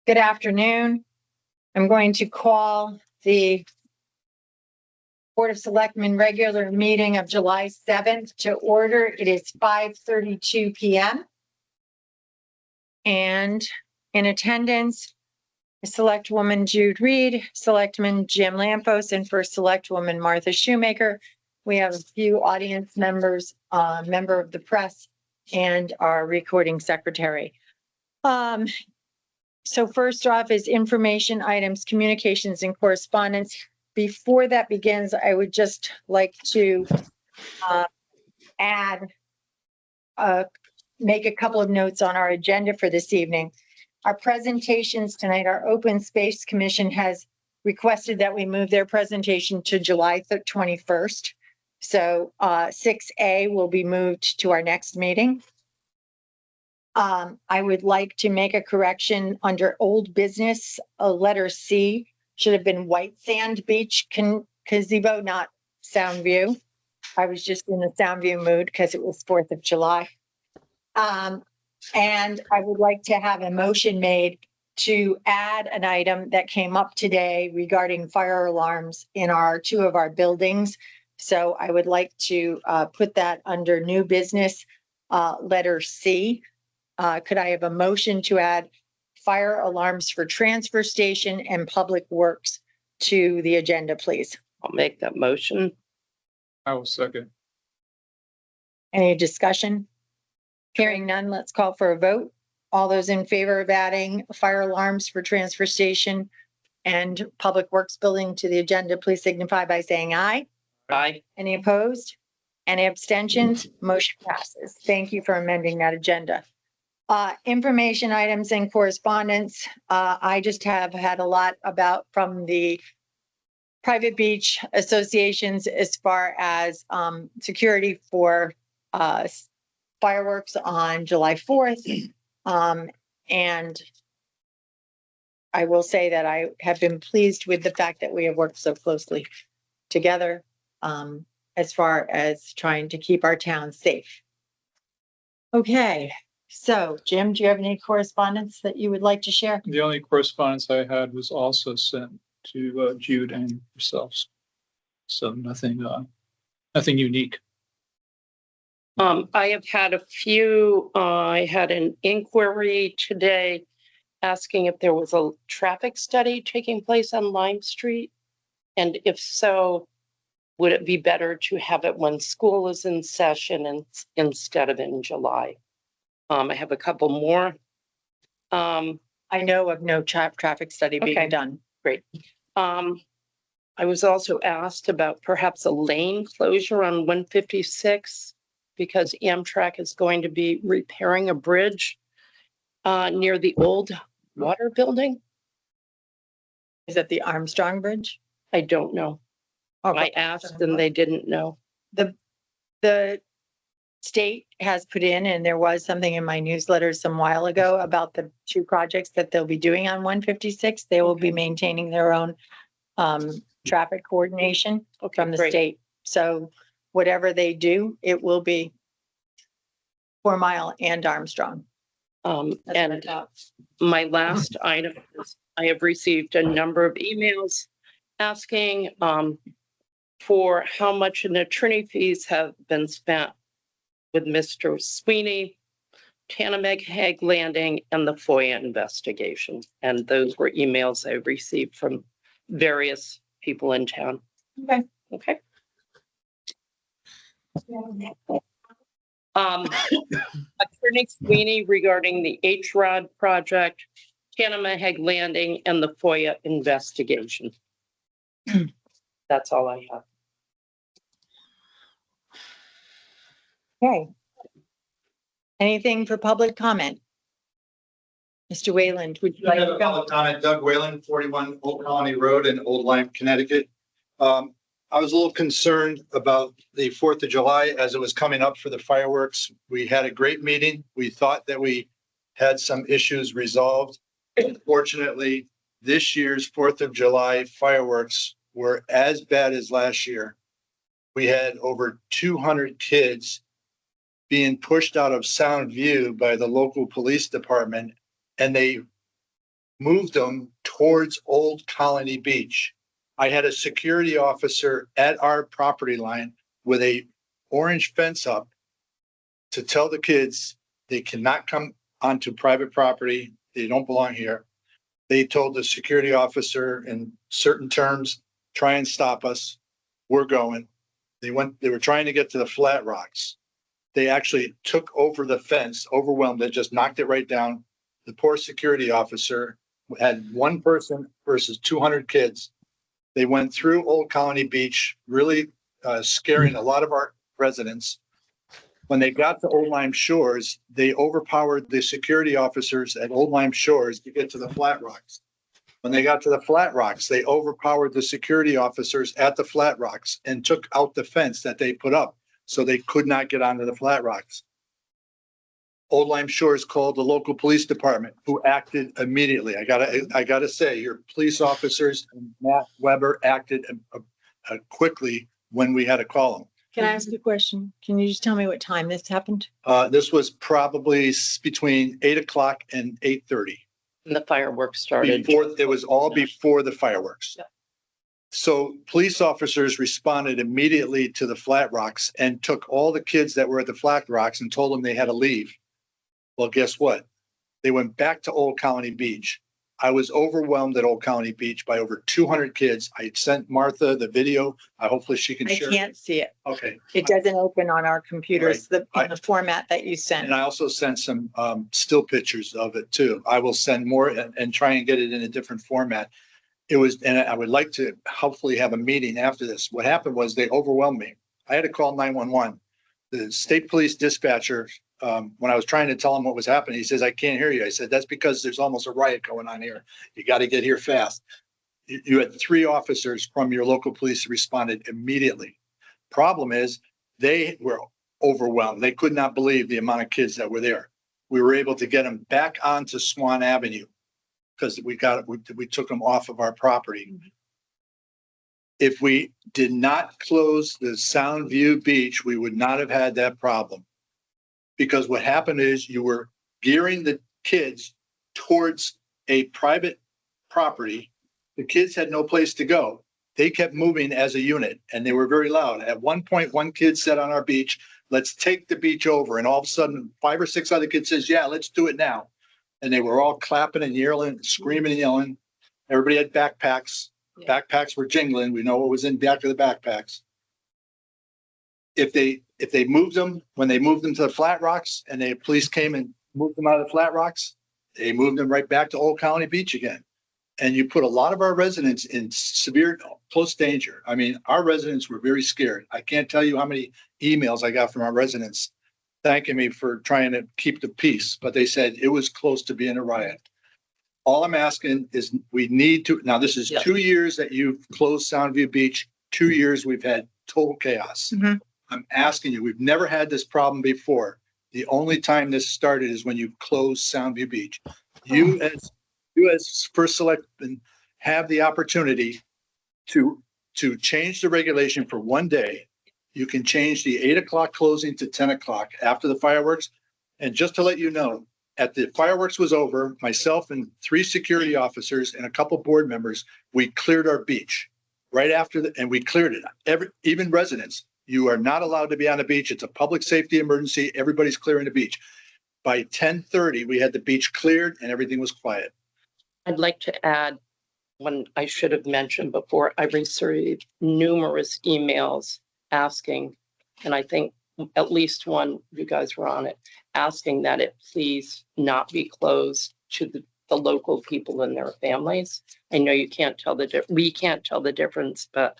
Good afternoon. I'm going to call the Board of Selectmen regular meeting of July 7th to order. It is 5:32 p.m. And in attendance, Selectwoman Jude Reed, Selectman Jim Lampos, and First Selectwoman Martha Shoemaker. We have a few audience members, member of the press, and our recording secretary. So first off is information items, communications, and correspondence. Before that begins, I would just like to make a couple of notes on our agenda for this evening. Our presentations tonight, our Open Space Commission has requested that we move their presentation to July 21st. So 6A will be moved to our next meeting. I would like to make a correction under old business, letter C should have been White Sand Beach Gazebo, not Soundview. I was just in the Soundview mood because it was 4th of July. And I would like to have a motion made to add an item that came up today regarding fire alarms in two of our buildings. So I would like to put that under new business, letter C. Could I have a motion to add fire alarms for transfer station and public works to the agenda, please? I'll make that motion. I will second. Any discussion? Hearing none, let's call for a vote. All those in favor of adding fire alarms for transfer station and public works building to the agenda, please signify by saying aye. Aye. Any opposed? Any abstentions? Motion passes. Thank you for amending that agenda. Information items and correspondence. I just have had a lot from the private beach associations as far as security for fireworks on July 4th. And I will say that I have been pleased with the fact that we have worked so closely together as far as trying to keep our town safe. Okay. So, Jim, do you have any correspondence that you would like to share? The only correspondence I had was also sent to Jude and yourselves. So nothing unique. I have had a few. I had an inquiry today asking if there was a traffic study taking place on Lime Street. And if so, would it be better to have it when school is in session instead of in July? I have a couple more. I know of no traffic study being done. Great. I was also asked about perhaps a lane closure on 156 because Amtrak is going to be repairing a bridge near the old water building. Is it the Armstrong Bridge? I don't know. I asked and they didn't know. The state has put in, and there was something in my newsletter some while ago about the two projects that they'll be doing on 156. They will be maintaining their own traffic coordination from the state. So whatever they do, it will be 4 Mile and Armstrong. And my last item is I have received a number of emails asking for how much in attorney fees have been spent with Mr. Sweeney, Tanameg Hague Landing, and the FOIA investigation. And those were emails I received from various people in town. Okay. Attorney Sweeney regarding the H-Rod project, Tanameg Hague Landing, and the FOIA investigation. That's all I have. Okay. Anything for public comment? Mr. Wayland, would you like to go? Public comment, Doug Wayland, 41 Old Colony Road in Old Lyme, Connecticut. I was a little concerned about the 4th of July as it was coming up for the fireworks. We had a great meeting. We thought that we had some issues resolved. Unfortunately, this year's 4th of July fireworks were as bad as last year. We had over 200 kids being pushed out of sound view by the local police department, and they moved them towards Old Colony Beach. I had a security officer at our property line with a orange fence up to tell the kids they cannot come onto private property. They don't belong here. They told the security officer in certain terms, try and stop us. We're going. They were trying to get to the Flat Rocks. They actually took over the fence, overwhelmed it, just knocked it right down. The poor security officer had one person versus 200 kids. They went through Old Colony Beach, really scaring a lot of our residents. When they got to Old Lyme Shores, they overpowered the security officers at Old Lyme Shores to get to the Flat Rocks. When they got to the Flat Rocks, they overpowered the security officers at the Flat Rocks and took out the fence that they put up so they could not get onto the Flat Rocks. Old Lyme Shores called the local police department, who acted immediately. I gotta say, your police officers and Matt Weber acted quickly when we had to call them. Can I ask you a question? Can you just tell me what time this happened? This was probably between 8 o'clock and 8:30. And the fireworks started. It was all before the fireworks. Yeah. So police officers responded immediately to the Flat Rocks and took all the kids that were at the Flat Rocks and told them they had to leave. Well, guess what? They went back to Old Colony Beach. I was overwhelmed at Old Colony Beach by over 200 kids. I sent Martha the video. Hopefully she can I share. can't see it. Okay. It doesn't open on our computers, in I- the format that you sent. And I also sent some still pictures of it too. I will send more and try and get it in a different format. And I would like to hopefully have a meeting after this. What happened was they overwhelmed me. I had to call 911. The state police dispatcher, when I was trying to tell him what was happening, he says, I can't hear you. I said, that's because there's almost a riot going on here. You got to get here fast. You had 3 officers from your local police who responded immediately. Problem is, they were overwhelmed. They could not believe the amount of kids that were there. We were able to get them back onto Swan Avenue because we took them off of our property. If we did not close the Soundview Beach, we would not have had that problem. Because what happened is you were gearing the kids towards a private property. The kids had no place to go. They kept moving as a unit and they were very loud. At one point, one kid said on our beach, let's take the beach over. And all of a sudden 5 or 6 other kids says, yeah, let's do it now. And they were all clapping and yelling, screaming and yelling. Everybody had backpacks. Yeah. Backpacks were jingling. We know what was in back of the backpacks. If they moved them, when they moved them to the Flat Rocks and the police came and moved them out of the Flat Rocks, they moved them right back to Old Colony Beach again. And you put a lot of our residents in severe, close danger. I mean, our residents were very scared. I can't tell you how many emails I got from our residents thanking me for trying to keep the peace, but they said it was close to being a riot. All I'm asking is we need to, now this is 2 years that you've closed Soundview Beach, 2 years we've had total chaos. Mhm. I'm asking you, we've never had this problem before. The only time this started is when you closed Soundview Beach. You as first selectman have the opportunity to change the regulation for one day. You can change the 8 o'clock closing to 10 o'clock after the fireworks. And just to let you know, at the fireworks was over, myself and 3 security officers and a couple board members, we cleared our beach right after and we cleared it. Even residents, you are not allowed to be on the beach. It's a public safety emergency. Everybody's clearing the beach. By 10:30, we had the beach cleared and everything was quiet. I'd like to add one I should have mentioned before. I received numerous emails asking, and I think at least one, you guys were on it, asking that it please not be closed to the local people and their families. I know you can't tell we can't tell the difference, but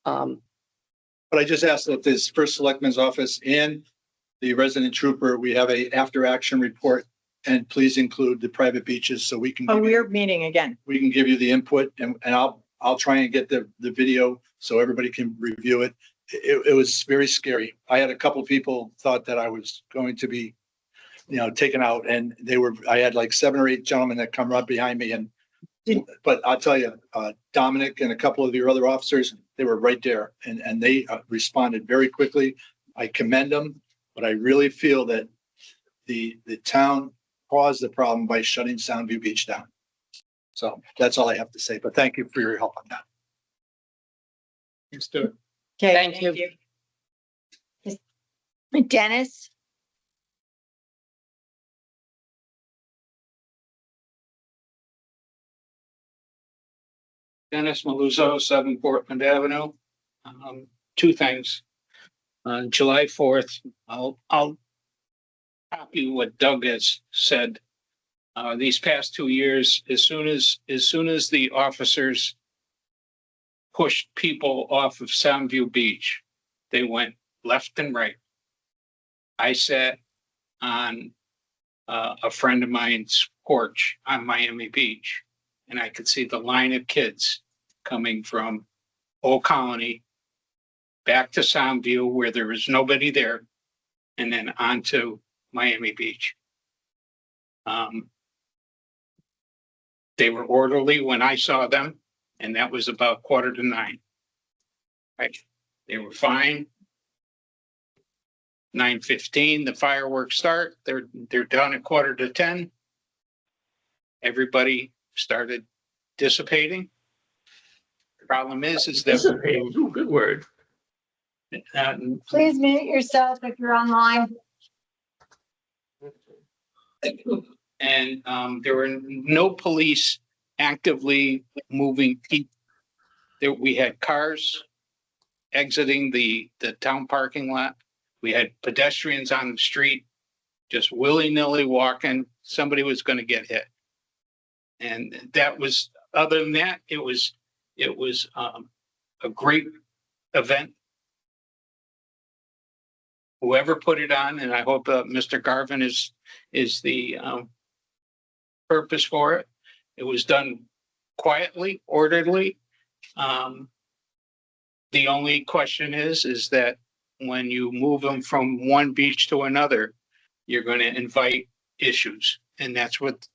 I just asked that this first selectman's office and the resident trooper, we have a after action report, and please include the private beaches so we can. We're meeting again. We can give you the input and I'll try and get the video so everybody can review it. It was very scary. I had a couple of people thought that I was going to be, taken out, and I had like 7 or 8 gentlemen that come right behind me. But I'll tell you, Dominic and a couple of your other officers, they were right there and they responded very quickly. I commend them, but I really feel that the town caused the problem by shutting Soundview Beach down. So that's all I have to say, but thank you for your help on that. Thanks, Doug. Okay, Thank you. Dennis? Dennis Maluzzo, 7 Portland Avenue. Two things. On July 4th, I'll copy what Doug has said. These past 2 years, as soon as the officers pushed people off of Soundview Beach, they went left and right. I sat on a friend of mine's porch on Miami Beach, and I could see the line of kids coming from Old Colony back to Soundview where there was nobody there, and then onto Miami Beach. They were orderly when I saw them, and that was about 8:45. Right? They were fine. 9:15, the fireworks start. They're done at 9:45. Everybody started dissipating. The problem is that Dissipating, ooh, good word. Please mute yourself if you're online. and there were no police actively moving people. There, we had cars exiting the town parking lot. We had pedestrians on the street, just willy-nilly walking. Somebody was going to get hit. And that was, other than that, it was a great event. Whoever put it on, and I hope Mr. Garvin is the purpose for it. It was done quietly, orderly. The only question is that when you move them from one beach to another, you're going to invite issues. And that's what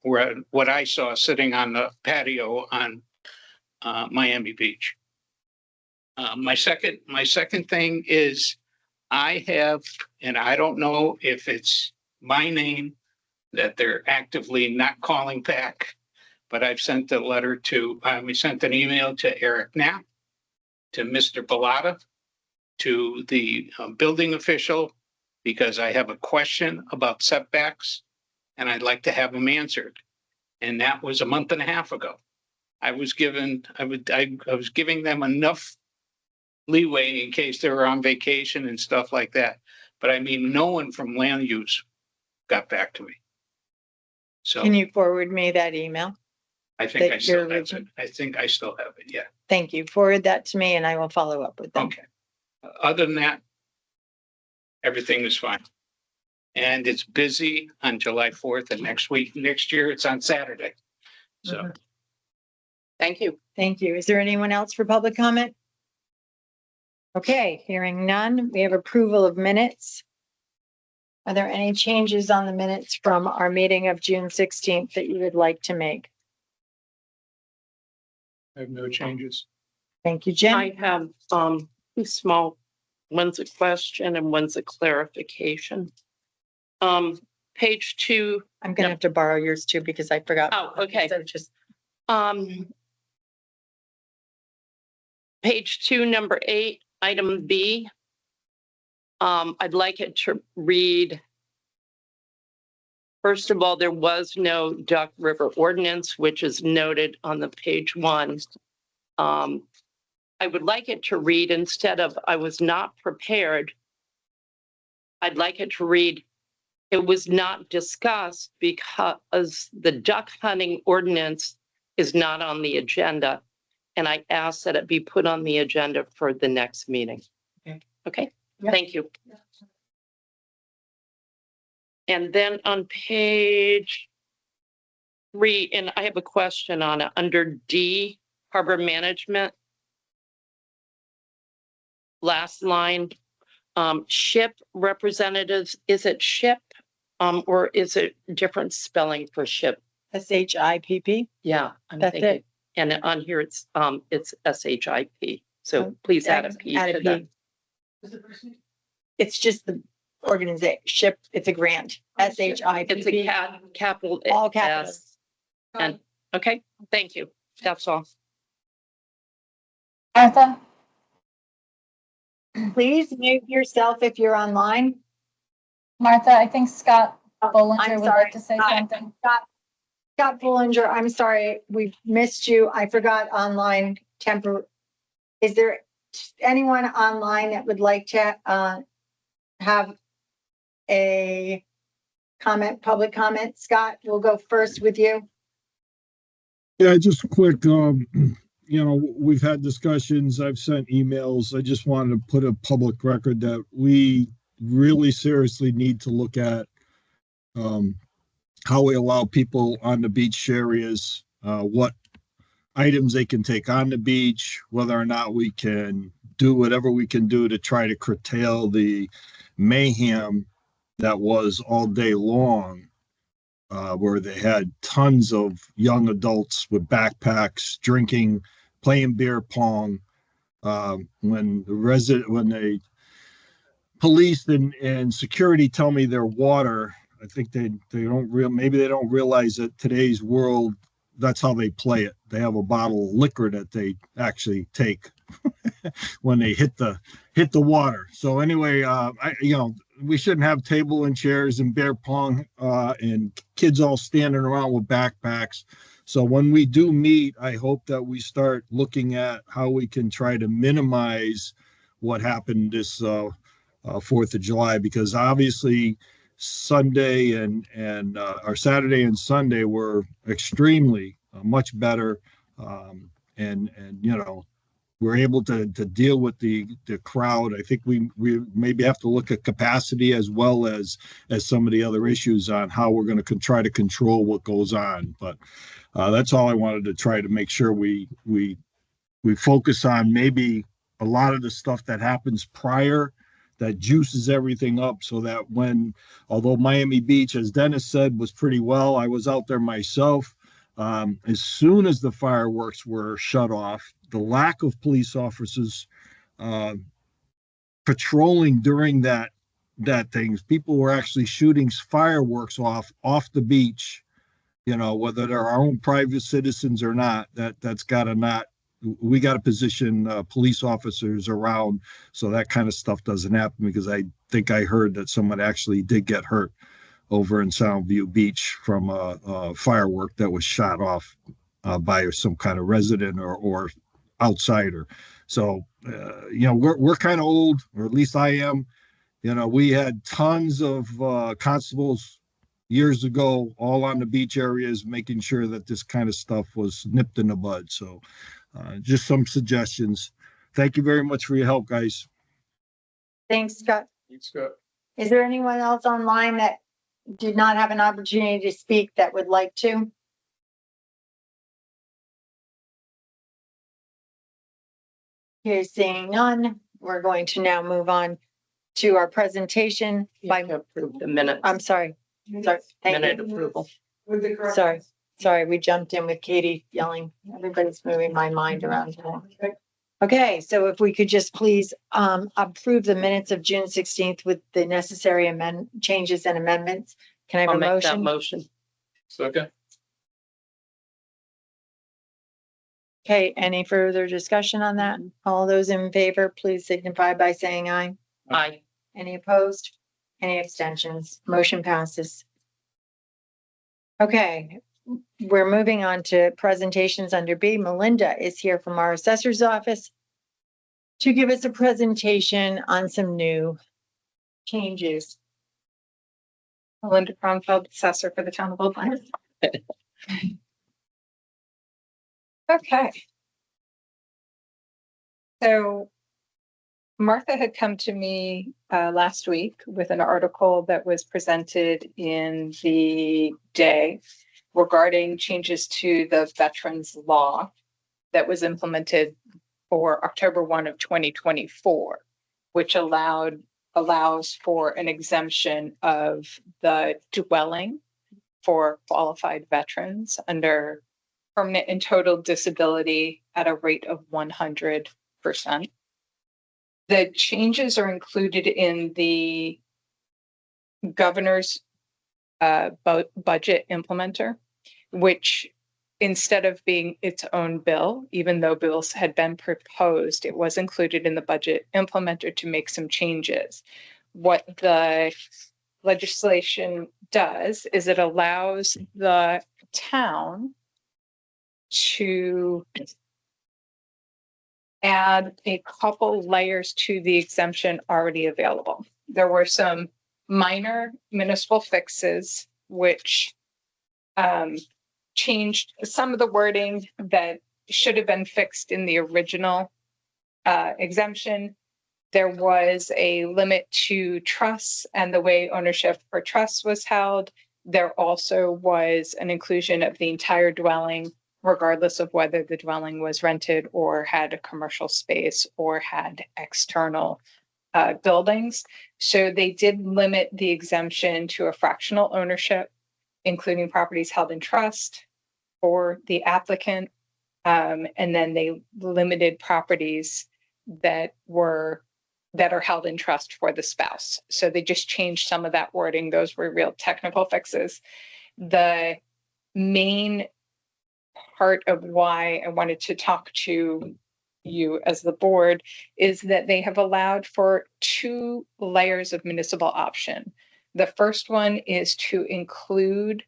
I saw sitting on the patio on Miami Beach. My second thing is I have, and I don't know if it's my name that they're actively not calling back, but I've sent a letter to, we sent an email to Eric Knapp, to Mr. Bellata, to the building official, because I have a question about setbacks and I'd like to have them answered. And that was a month and a half ago. I was giving them enough leeway in case they were on vacation and stuff like that. But I mean, no one from land use got back to me. So Can you forward me that email? I think I that still your have it. I think I still have it. Yeah. Thank you. Forward that to me and I will follow up with them. Okay. Other than that, everything is fine. And it's busy on July 4th and next year it's on Saturday. So Mhm. Thank you. Thank you. Is there anyone else for public comment? Okay, hearing none, we have approval of minutes. Are there any changes on the minutes from our meeting of June 16th that you would like to make? I have no changes. Thank you, Jim. I have two small, one's a question and one's a clarification. Page 2. I'm gonna have to borrow yours too because I forgot. Oh, okay. So just, Page 2, number 8, item B. I'd like it to read. First of all, there was no Duck River ordinance, which is noted on the page 1. I would like it to read, instead of I was not prepared, I'd like it to read, it was not discussed because the duck hunting ordinance is not on the agenda. And I ask that it be put on the agenda for the next meeting. Okay, Yeah. thank you. And then on page 3, and I have a question on it, under D, harbor management. Last line, ship representatives, is it ship or is it different spelling for ship? SHIPP. Yeah, I'm That's thinking. it. And on here it's SHIP. So please add a P Add to a that. P. It's just the organization, it's a grant, SHIPP. It's a capital All capitals. S. And Okay, thank you. That's all. Martha, Please mute yourself if you're online. Martha, I think Scott I'm Bollinger would sorry. like to say Hi. something. Scott Bullinger, I'm sorry, we missed you. I forgot online Is there anyone online that would like to have a public comment? Scott, we'll go first with you. Yeah, just quick, we've had discussions, I've sent emails. I just wanted to put a public record that we really seriously need to look at how we allow people on the beach areas, what items they can take on the beach, whether or not we can do whatever we can do to try to curtail the mayhem that was all day long. Where they had tons of young adults with backpacks drinking, playing beer pong. When the police and security tell me their water, I think maybe they don't realize that today's world, that's how they play it. They have a bottle of liquor that they actually take when they hit the water. So anyway, we shouldn't have table and chairs and beer pong and kids all standing around with backpacks. So when we do meet, I hope that we start looking at how we can try to minimize what happened this 4th of July, because obviously Sunday and our Saturday and Sunday were extremely much better. And we're able to deal with the crowd. I think we maybe have to look at capacity as well as some of the other issues on how we're going to try to control what goes on. But that's all I wanted to try to make sure we focus on, maybe a lot of the stuff that happens prior that juices everything up, so that although Miami Beach, as Dennis said, was pretty well, I was out there myself. As soon as the fireworks were shut off, the lack of police officers patrolling during that things, people were actually shooting fireworks off the beach. Whether they're our own private citizens or not, that's got to not. We got to position police officers around so that kind of stuff doesn't happen, because I think I heard that someone actually did get hurt over in Soundview Beach from a firework that was shot off by some kind of resident or outsider. So, we're kind of old, or at least I am. We had tons of constables years ago, all on the beach areas, making sure that this kind of stuff was nipped in the bud. So just some suggestions. Thank you very much for your help, guys. Thanks, Scott. Thanks, Scott. Is there anyone else online that did not have an opportunity to speak that would like to? Here, seeing none, we're going to now move on to our presentation You have to approve the minutes. I'm sorry. Sorry. Thank Minute you. approval. Sorry, we jumped in with Katie yelling. Everybody's moving my mind around today. Okay, so if we could just please approve the minutes of June 16th with the necessary changes and amendments. Can I have I'll a make that motion? motion. Second. Okay, any further discussion on that? All those in favor, please signify by saying aye. Aye. Any opposed? Any abstentions? Motion passes. Okay, we're moving on to presentations under B. Melinda is here from our assessor's office to give us a presentation on some new changes. Melinda Kronfeld, assessor for the town of Old Lyme. Okay. So Martha had come to me last week with an article that was presented in the Day regarding changes to the Veterans Law that was implemented for October 1 of 2024, which allows for an exemption of the dwelling for qualified veterans under permanent and total disability at a rate of 100%. The changes are included in the governor's budget implementer, which instead of being its own bill, even though bills had been proposed, it was included in the budget implemented to make some changes. What the legislation does is it allows the town to add a couple layers to the exemption already available. There were some minor municipal fixes which changed some of the wording that should have been fixed in the original exemption. There was a limit to trusts and the way ownership for trusts was held. There also was an inclusion of the entire dwelling, regardless of whether the dwelling was rented or had a commercial space or had external buildings. So they did limit the exemption to a fractional ownership, including properties held in trust for the applicant. And then they limited properties that are held in trust for the spouse. So they just changed some of that wording. Those were real technical fixes. The main part of why I wanted to talk to you as the board is that they have allowed for 2 layers of municipal option. The first one is to include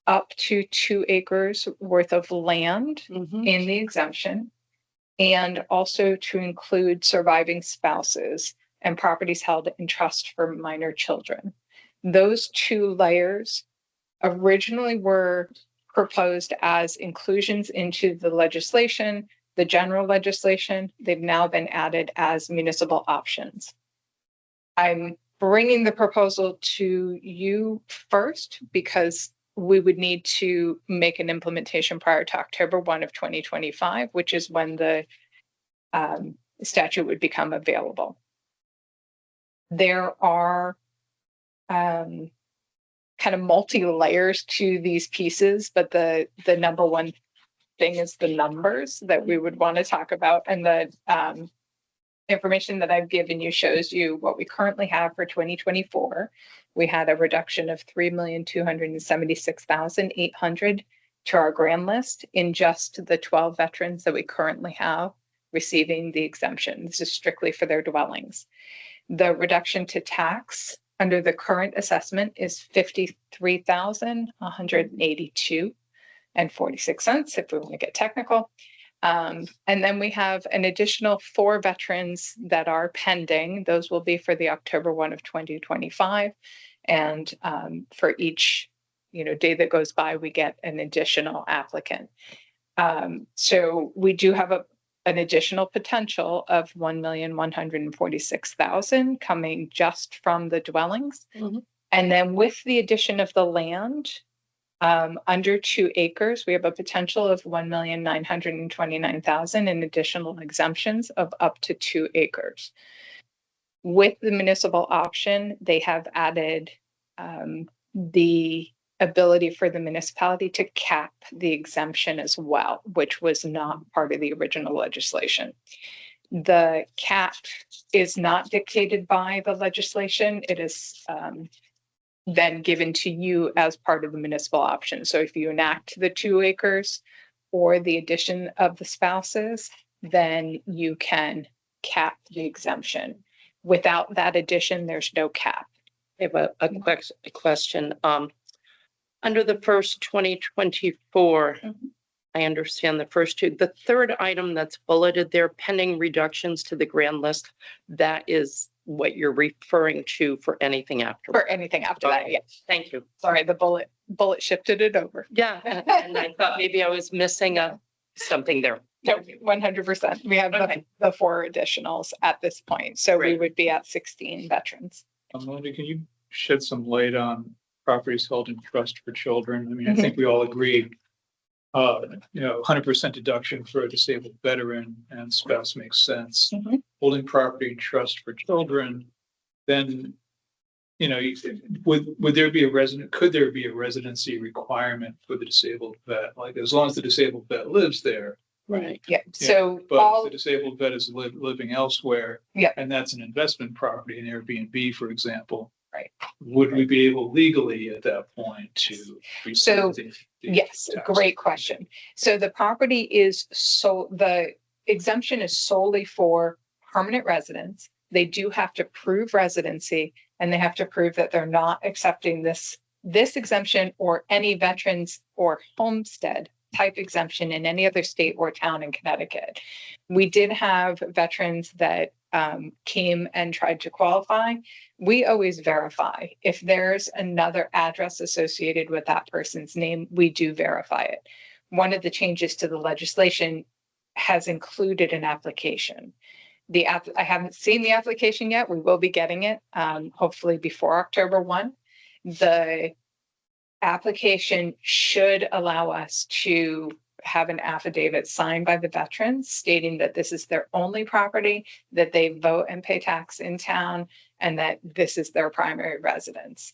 up to 2 acres worth of land Mhm. in the exemption, and also to include surviving spouses and properties held in trust for minor children. Those 2 layers originally were proposed as inclusions into the legislation, the general legislation. They've now been added as municipal options. I'm bringing the proposal to you first because we would need to make an implementation prior to October 1 of 2025, which is when the statute would become available. There are kind of multi-layers to these pieces, but the number one thing is the numbers that we would want to talk about. And the information that I've given you shows you what we currently have for 2024. We had a reduction of 3,276,800 to our grand list in just the 12 veterans that we currently have receiving the exemption. This is strictly for their dwellings. The reduction to tax under the current assessment is 53,182 and 46 cents if we want to get technical. And then we have an additional 4 veterans that are pending. Those will be for the October 1 of 2025. And for each day that goes by, we get an additional applicant. So we do have an additional potential of 1,146,000 coming just from the dwellings. Mhm. And then with the addition of the land, under 2 acres, we have a potential of 1,929,000 in additional exemptions of up to 2 acres. With the municipal option, they have added the ability for the municipality to cap the exemption as well, which was not part of the original legislation. The cap is not dictated by the legislation. It is then given to you as part of the municipal option. So if you enact the 2 acres or the addition of the spouses, then you can cap the exemption. Without that addition, there's no cap. I have a question. Under the first 2024, I understand the first 2. The third item that's bulleted there, pending reductions to the grand list, that is what you're referring to for anything after. For anything after that, Okay. yeah. Thank you. Sorry, the bullet shifted it over. Yeah, and I thought maybe I was missing something there. No, 100%. We have Okay. the 4 additionals at this point. So we Great. would be at 16 veterans. Melinda, can you shed some light on properties held in trust for children? I mean, I think we all agree, 100% deduction for a disabled veteran and spouse makes sense. Mhm. Holding property in trust for children, then, could there be a residency requirement for the disabled vet? Like, as long as the disabled vet lives there, Right. Yeah. So but if all, the disabled vet is living elsewhere. Yeah. And that's an investment property, an Airbnb, for example. Would we be able legally at that point to? So, receive the Yes, tax? great question. So the property is the exemption is solely for permanent residents. They do have to prove residency and they have to prove that they're not accepting this exemption or any veterans or homestead type exemption in any other state or town in Connecticut. We did have veterans that came and tried to qualify. We always verify if there's another address associated with that person's name, we do verify it. One of the changes to the legislation has included an application. I haven't seen the application yet. We will be getting it, hopefully before October 1. The application should allow us to have an affidavit signed by the veterans stating that this is their only property, that they vote and pay tax in town, and that this is their primary residence.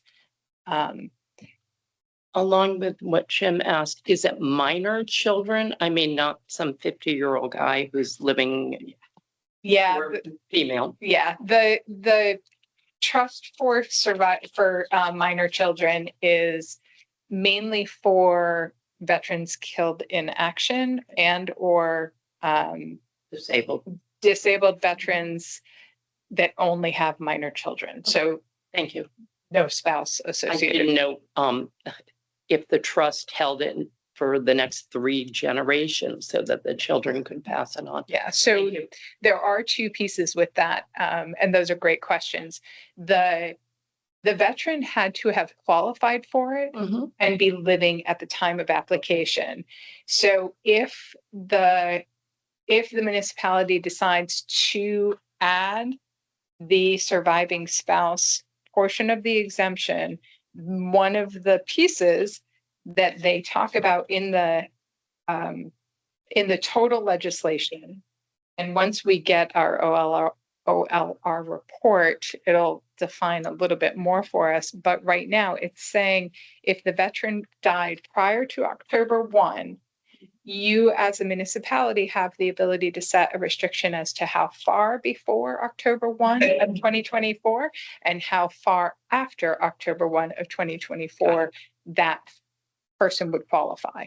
Along with what Jim asked, is it minor children? I mean, not some 50-year-old guy who's living Yeah, or female. yeah. The trust for minor children is mainly for veterans killed in action and or disabled veterans that only have minor children. So Thank you. no spouse I associated. didn't know if the trust held it for the next 3 generations so that the children could pass it on. Yeah, so Thank you. there are 2 pieces with that, and those are great questions. The veteran had to have qualified for it Mhm. and be living at the time of application. So if the municipality decides to add the surviving spouse portion of the exemption, one of the pieces that they talk about in the total legislation, and once we get our OLR report, it'll define a little bit more for us. But right now it's saying if the veteran died prior to October 1, you as a municipality have the ability to set a restriction as to how far before October 1 of 2024 and how far after October 1 of 2024 that person would qualify.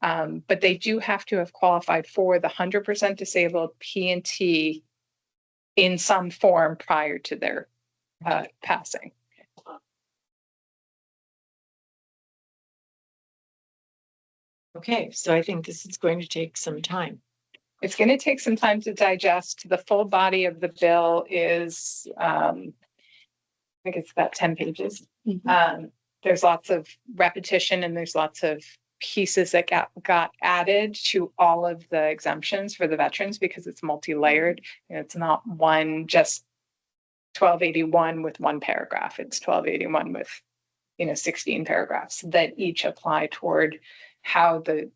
But they do have to have qualified for the 100% disabled P&T in some form prior to their passing. Okay, so I think this is going to take some time. It's going to take some time to digest. The full body of the bill is, I think it's about 10 pages. There's lots of repetition and there's lots of pieces that got added to all of the exemptions for the veterans because it's multi-layered. It's not one just 1281 with one paragraph. It's 1281 with 16 paragraphs that each apply toward how the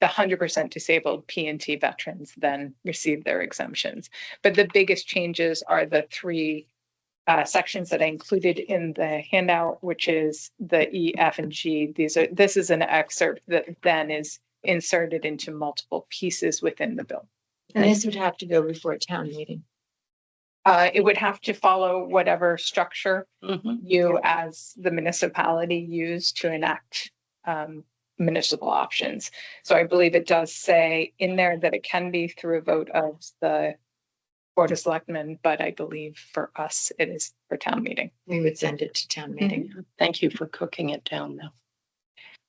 100% disabled P&T veterans then receive their exemptions. But the biggest changes are the 3 sections that I included in the handout, which is the E, F, and G. This is an excerpt that then is inserted into multiple pieces within the bill. And this would have to go before a town meeting. It would have to follow whatever structure Mhm. you as the municipality use to enact municipal options. So I believe it does say in there that it can be through a vote of the Board of Selectmen, but I believe for us, it is for town meeting. We would send it to town meeting. Thank you for cooking it down though.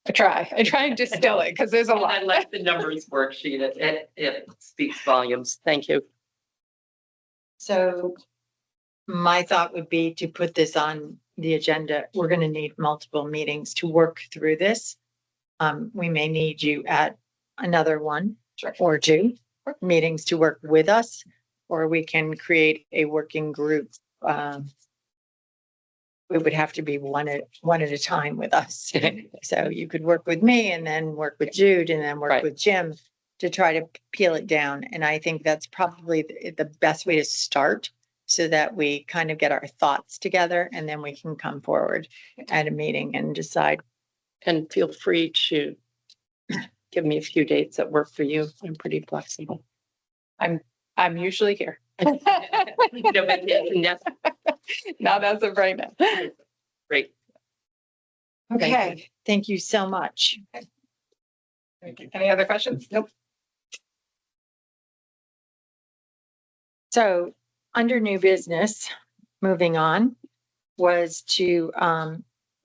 I try and distill it because there's a lot. I like the numbers worksheet. It speaks volumes. Thank you. So my thought would be to put this on the agenda. We're going to need multiple meetings to work through this. We may need you at another one or 2 meetings to work with us, or we can create a working group. It would have to be one at a time with us. So you could work with me and then work with Jude and then work Right. with Jim to try to peel it down. And I think that's probably the best way to start so that we kind of get our thoughts together and then we can come forward at a meeting and decide. And feel free to give me a few dates that work for you. I'm pretty flexible. I'm usually here. No, but yes, Not as of right now. Great. Okay, thank you so much. Any other questions? Nope. So under new business, moving on, was to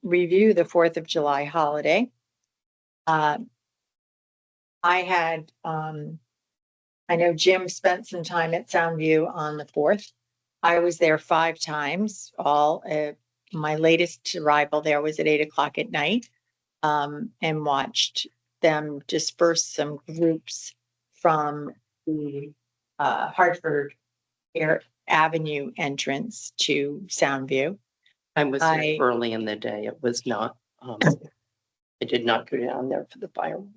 review the 4th of July holiday. I had, I know Jim spent some time at Soundview on the 4th. I was there 5 times, my latest arrival there was at 8 o'clock at night, and watched them disperse some groups from the Hartford Avenue entrance to Soundview. I was there I- early in the day. It was not, I did not go down there for the fireworks.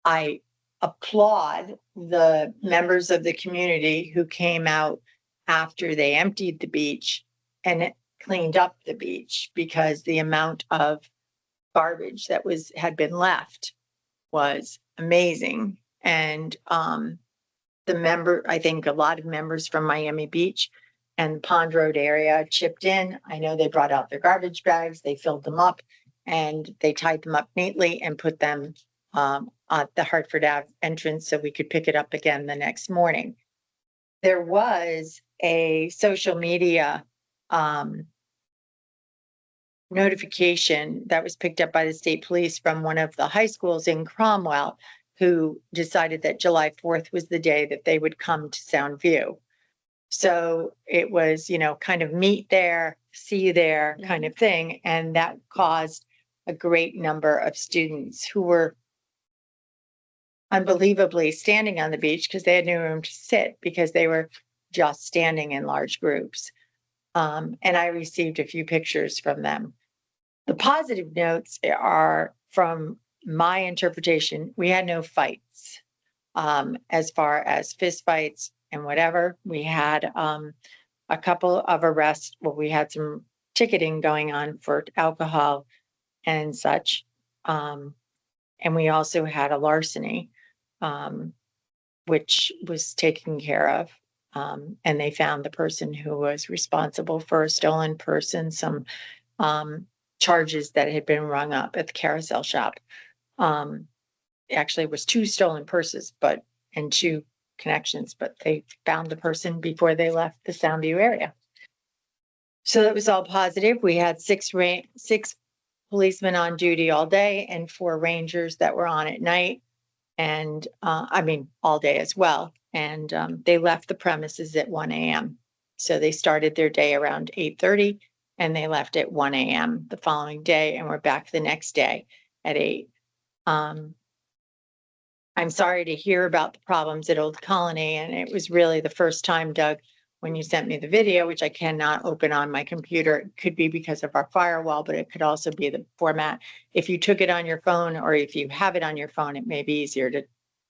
I applaud the members of the community who came out after they emptied the beach and cleaned up the beach, because the amount of garbage that had been left was amazing. And I think a lot of members from Miami Beach and Pond Road area chipped in. I know they brought out their garbage bags, they filled them up, and they tied them up neatly and put them at the Hartford Ave entrance so we could pick it up again the next morning. There was a social media notification that was picked up by the state police from one of the high schools in Cromwell, who decided that July 4th was the day that they would come to Soundview. So it was, kind of meet there, see you there kind of thing. And that caused a great number of students who were unbelievably standing on the beach because they had no room to sit because they were just standing in large groups. And I received a few pictures from them. The positive notes are from my interpretation. We had no fights as far as fist fights and whatever. We had a couple of arrests. Well, we had some ticketing going on for alcohol and such. And we also had a larceny, which was taken care of. And they found the person who was responsible for a stolen person, some charges that had been rung up at the carousel shop. Actually, it was 2 stolen purses, and 2 connections, but they found the person before they left the Soundview area. So that was all positive. We had 6 policemen on duty all day and 4 rangers that were on at night, and all day as well. And they left the premises at 1 a.m. So they started their day around 8:30 and they left at 1 a.m. the following day, and we're back the next day at 8. I'm sorry to hear about the problems at Old Colony, and it was really the first time, Doug, when you sent me the video, which I cannot open on my computer. It could be because of our firewall, but it could also be the format. If you took it on your phone, or if you have it on your phone, it may be easier to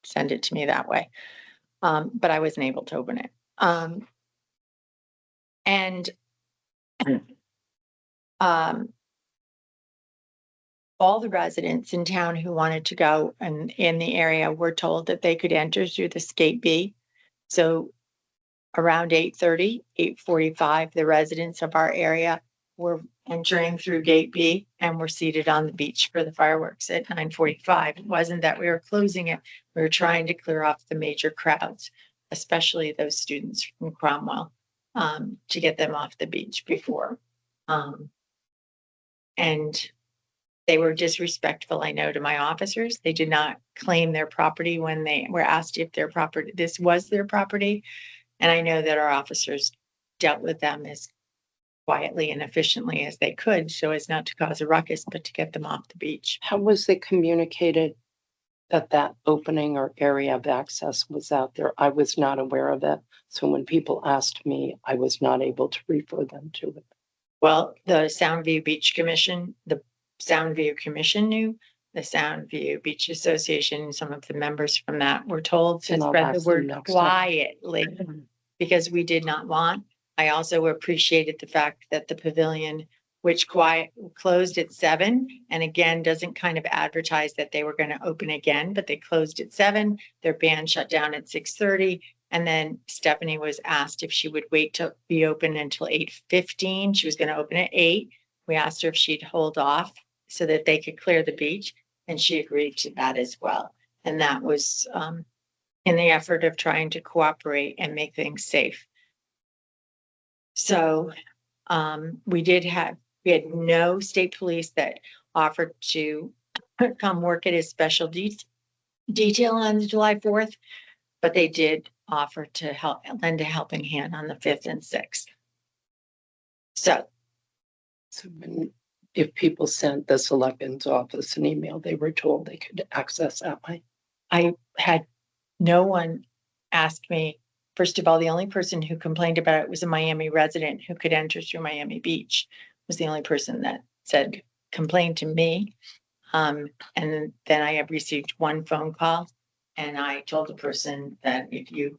send it to me that way. But I wasn't able to open it. All the residents in town who wanted to go and in the area were told that they could enter through the Gate B. So around 8:30, 8:45, the residents of our area were entering through Gate B and were seated on the beach for the fireworks at 9:45. It wasn't that we were closing it. We were trying to clear off the major crowds, especially those students from Cromwell, to get them off the beach before. And they were disrespectful, I know, to my officers. They did not claim their property when they were asked if this was their property. And I know that our officers dealt with them as quietly and efficiently as they could, so as not to cause a ruckus, but to get them off the beach. How was it communicated that opening or area of access was out there? I was not aware of it. So when people asked me, I was not able to refer them to it. Well, the Soundview Beach Commission, the Soundview Commission knew, the Soundview Beach Association, some of the members from that were told to And I'll spread the ask them word next time. quietly, because we did not want. I also appreciated the fact that the pavilion, which closed at 7, and again, doesn't kind of advertise that they were going to open again, but they closed at 7. Their band shut down at 6:30, And then Stephanie was asked if she would wait to be open until 8:15. She was going to open at 8. We asked her if she'd hold off so that they could clear the beach, and she agreed to that as well. And that was in the effort of trying to cooperate and make things safe. So we had no state police that offered to come work at his special detail on the July 4th, but they did offer to lend a helping hand on the 5th and 6th. So If people sent the selectman's office an email, they were told they could access that way. I had no one ask me. First of all, the only person who complained about it was a Miami resident who could enter through Miami Beach, was the only person that complained to me. And then I have received one phone call, and I told the person that if you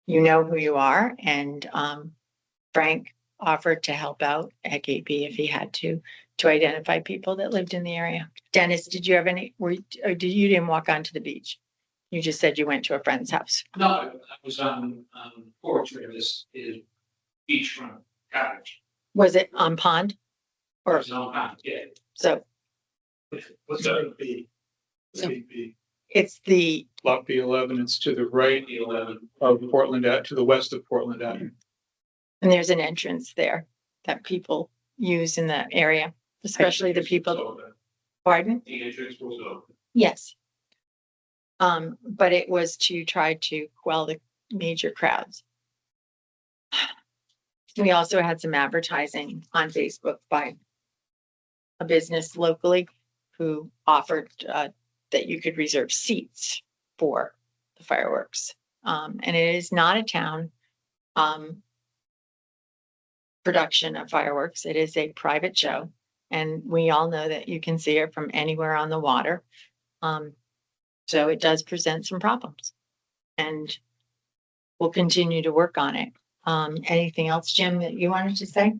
know who you are, and Frank offered to help out at Gate B if he had to identify people that lived in the area. Dennis, did you have any, you didn't walk onto the beach? You just said you went to a friend's house. No, I was on porch where this is beachfront cottage. Was it on Pond? Or Or, it's on pond, yeah. so What's that B? So- B. it's the, Block B11, it's to the right The 11. of Portland, to the west of Portland Avenue. and there's an entrance there that people use in the area, especially the people, pardon? The entrance was open. Yes. But it was to try to quell the major crowds. We also had some advertising on Facebook by a business locally who offered that you could reserve seats for the fireworks. And it is not a town production of fireworks. It is a private show. And we all know that you can see it from anywhere on the water. So it does present some problems, and we'll continue to work on it. Anything else, Jim, that you wanted to say?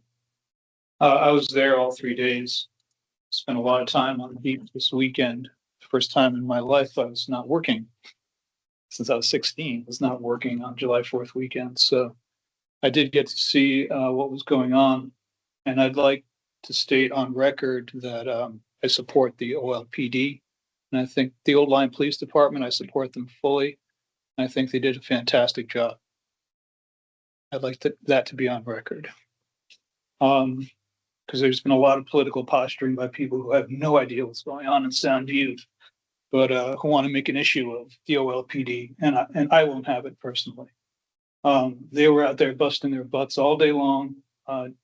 I was there all 3 days. Spent a lot of time on the beach this weekend. First time in my life I was not working. Since I was 16, I was not working on July 4th weekend. So I did get to see what was going on. And I'd like to state on record that I support the OLPD. And I think the Old Lyme Police Department, I support them fully. I think they did a fantastic job. I'd like that to be on record. Because there's been a lot of political posturing by people who have no idea what's going on in Soundview, but who want to make an issue of the OLPD, and I won't have it personally. They were out there busting their butts all day long,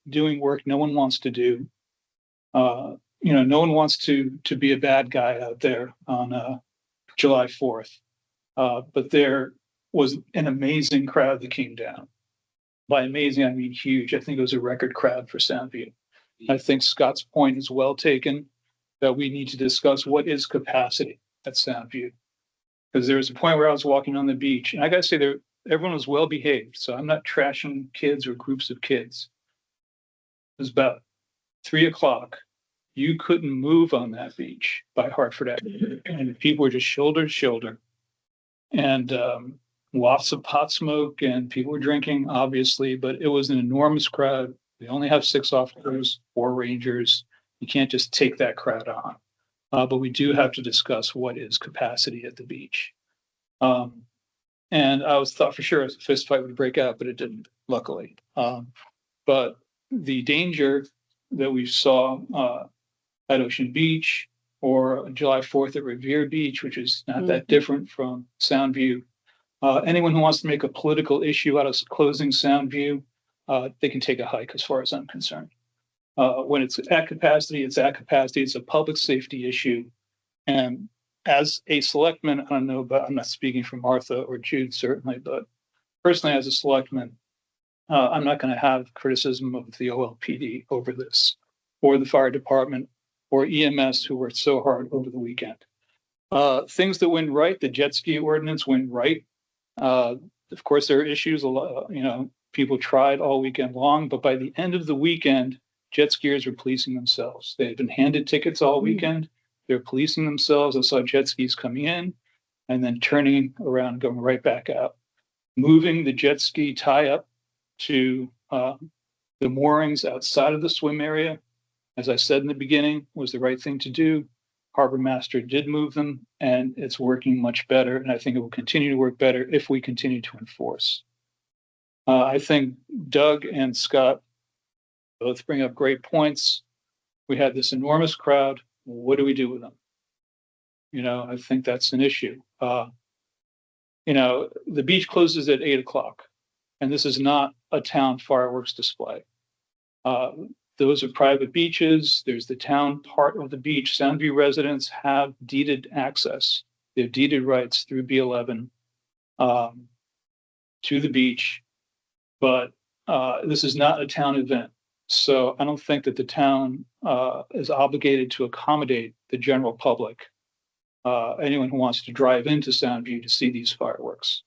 doing work no one wants to do. No one wants to be a bad guy out there on July 4th. But there was an amazing crowd that came down. By amazing, I mean huge. I think it was a record crowd for Soundview. I think Scott's point is well taken, that we need to discuss what is capacity at Soundview. Because there was a point where I was walking on the beach, and I gotta say, everyone was well behaved. So I'm not trashing kids or groups of kids. It was about 3 o'clock. You couldn't move on that beach by Hartford Avenue, and people were just shoulder to shoulder. And lots of pot smoke, and people were drinking, obviously, but it was an enormous crowd. We only have 6 officers, 4 rangers. You can't just take that crowd on. But we do have to discuss what is capacity at the beach. And I thought for sure a fist fight would break out, but it didn't, luckily. But the danger that we saw at Ocean Beach, or July 4th at Revere Beach, which is not that different from Soundview. Anyone who wants to make a political issue out of closing Soundview, they can take a hike as far as I'm concerned. When it's at capacity, it's at capacity. It's a public safety issue. And as a selectman, I don't know, but I'm not speaking for Martha or Jude, certainly, but personally as a selectman, I'm not going to have criticism of the OLPD over this, or the fire department, or EMS, who worked so hard over the weekend. Things that went right, the jet ski ordinance went right. Of course, there are issues. People tried all weekend long, but by the end of the weekend, jet skiers were policing themselves. They had been handed tickets all weekend. They're policing themselves. I saw jet skis coming in and then turning around, going right back out. moving the jet ski tie up to the moorings outside of the swim area, as I said in the beginning, was the right thing to do. Harbor Master did move them, and it's working much better. And I think it will continue to work better if we continue to enforce. I think Doug and Scott both bring up great points. We had this enormous crowd. What do we do with them? I think that's an issue. The beach closes at 8 o'clock, and this is not a town fireworks display. Those are private beaches. There's the town part of the beach. Soundview residents have deeded access. They have deeded rights through B11 to the beach, but this is not a town event. So I don't think that the town is obligated to accommodate the general public, anyone who wants to drive into Soundview to see these fireworks.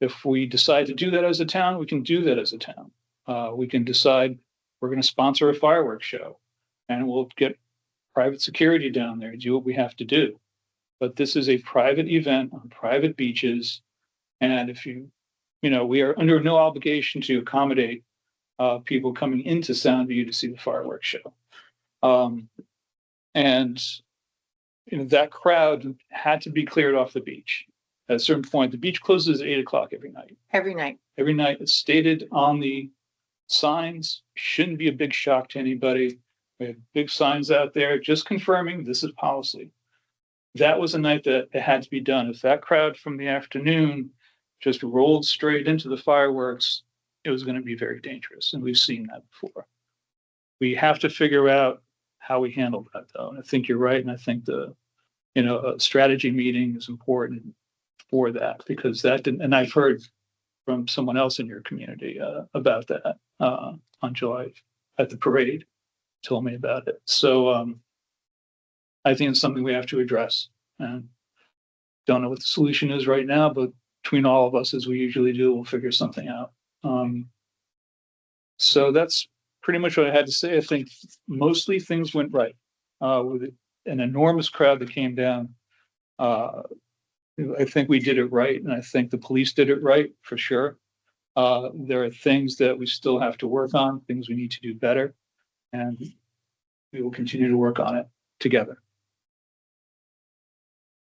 If we decide to do that as a town, we can do that as a town. We can decide we're going to sponsor a fireworks show, and we'll get private security down there, do what we have to do. But this is a private event on private beaches. And if we are under no obligation to accommodate people coming into Soundview to see the fireworks show. That crowd had to be cleared off the beach. At a certain point, the beach closes at 8 o'clock every night. Every night. Every night, it's stated on the signs. Shouldn't be a big shock to anybody. We have big signs out there just confirming this is policy. That was a night that it had to be done. If that crowd from the afternoon just rolled straight into the fireworks, it was going to be very dangerous. And we've seen that before. We have to figure out how we handle that, though. And I think you're right. And I think a strategy meeting is important for that, because that didn't, and I've heard from someone else in your community about that on July at the parade, told me about it. So I think it's something we have to address, and don't know what the solution is right now, but between all of us, as we usually do, we'll figure something out. So that's pretty much what I had to say. I think mostly things went right with an enormous crowd that came down. I think we did it right, and I think the police did it right for sure. There are things that we still have to work on, things we need to do better, and we will continue to work on it together.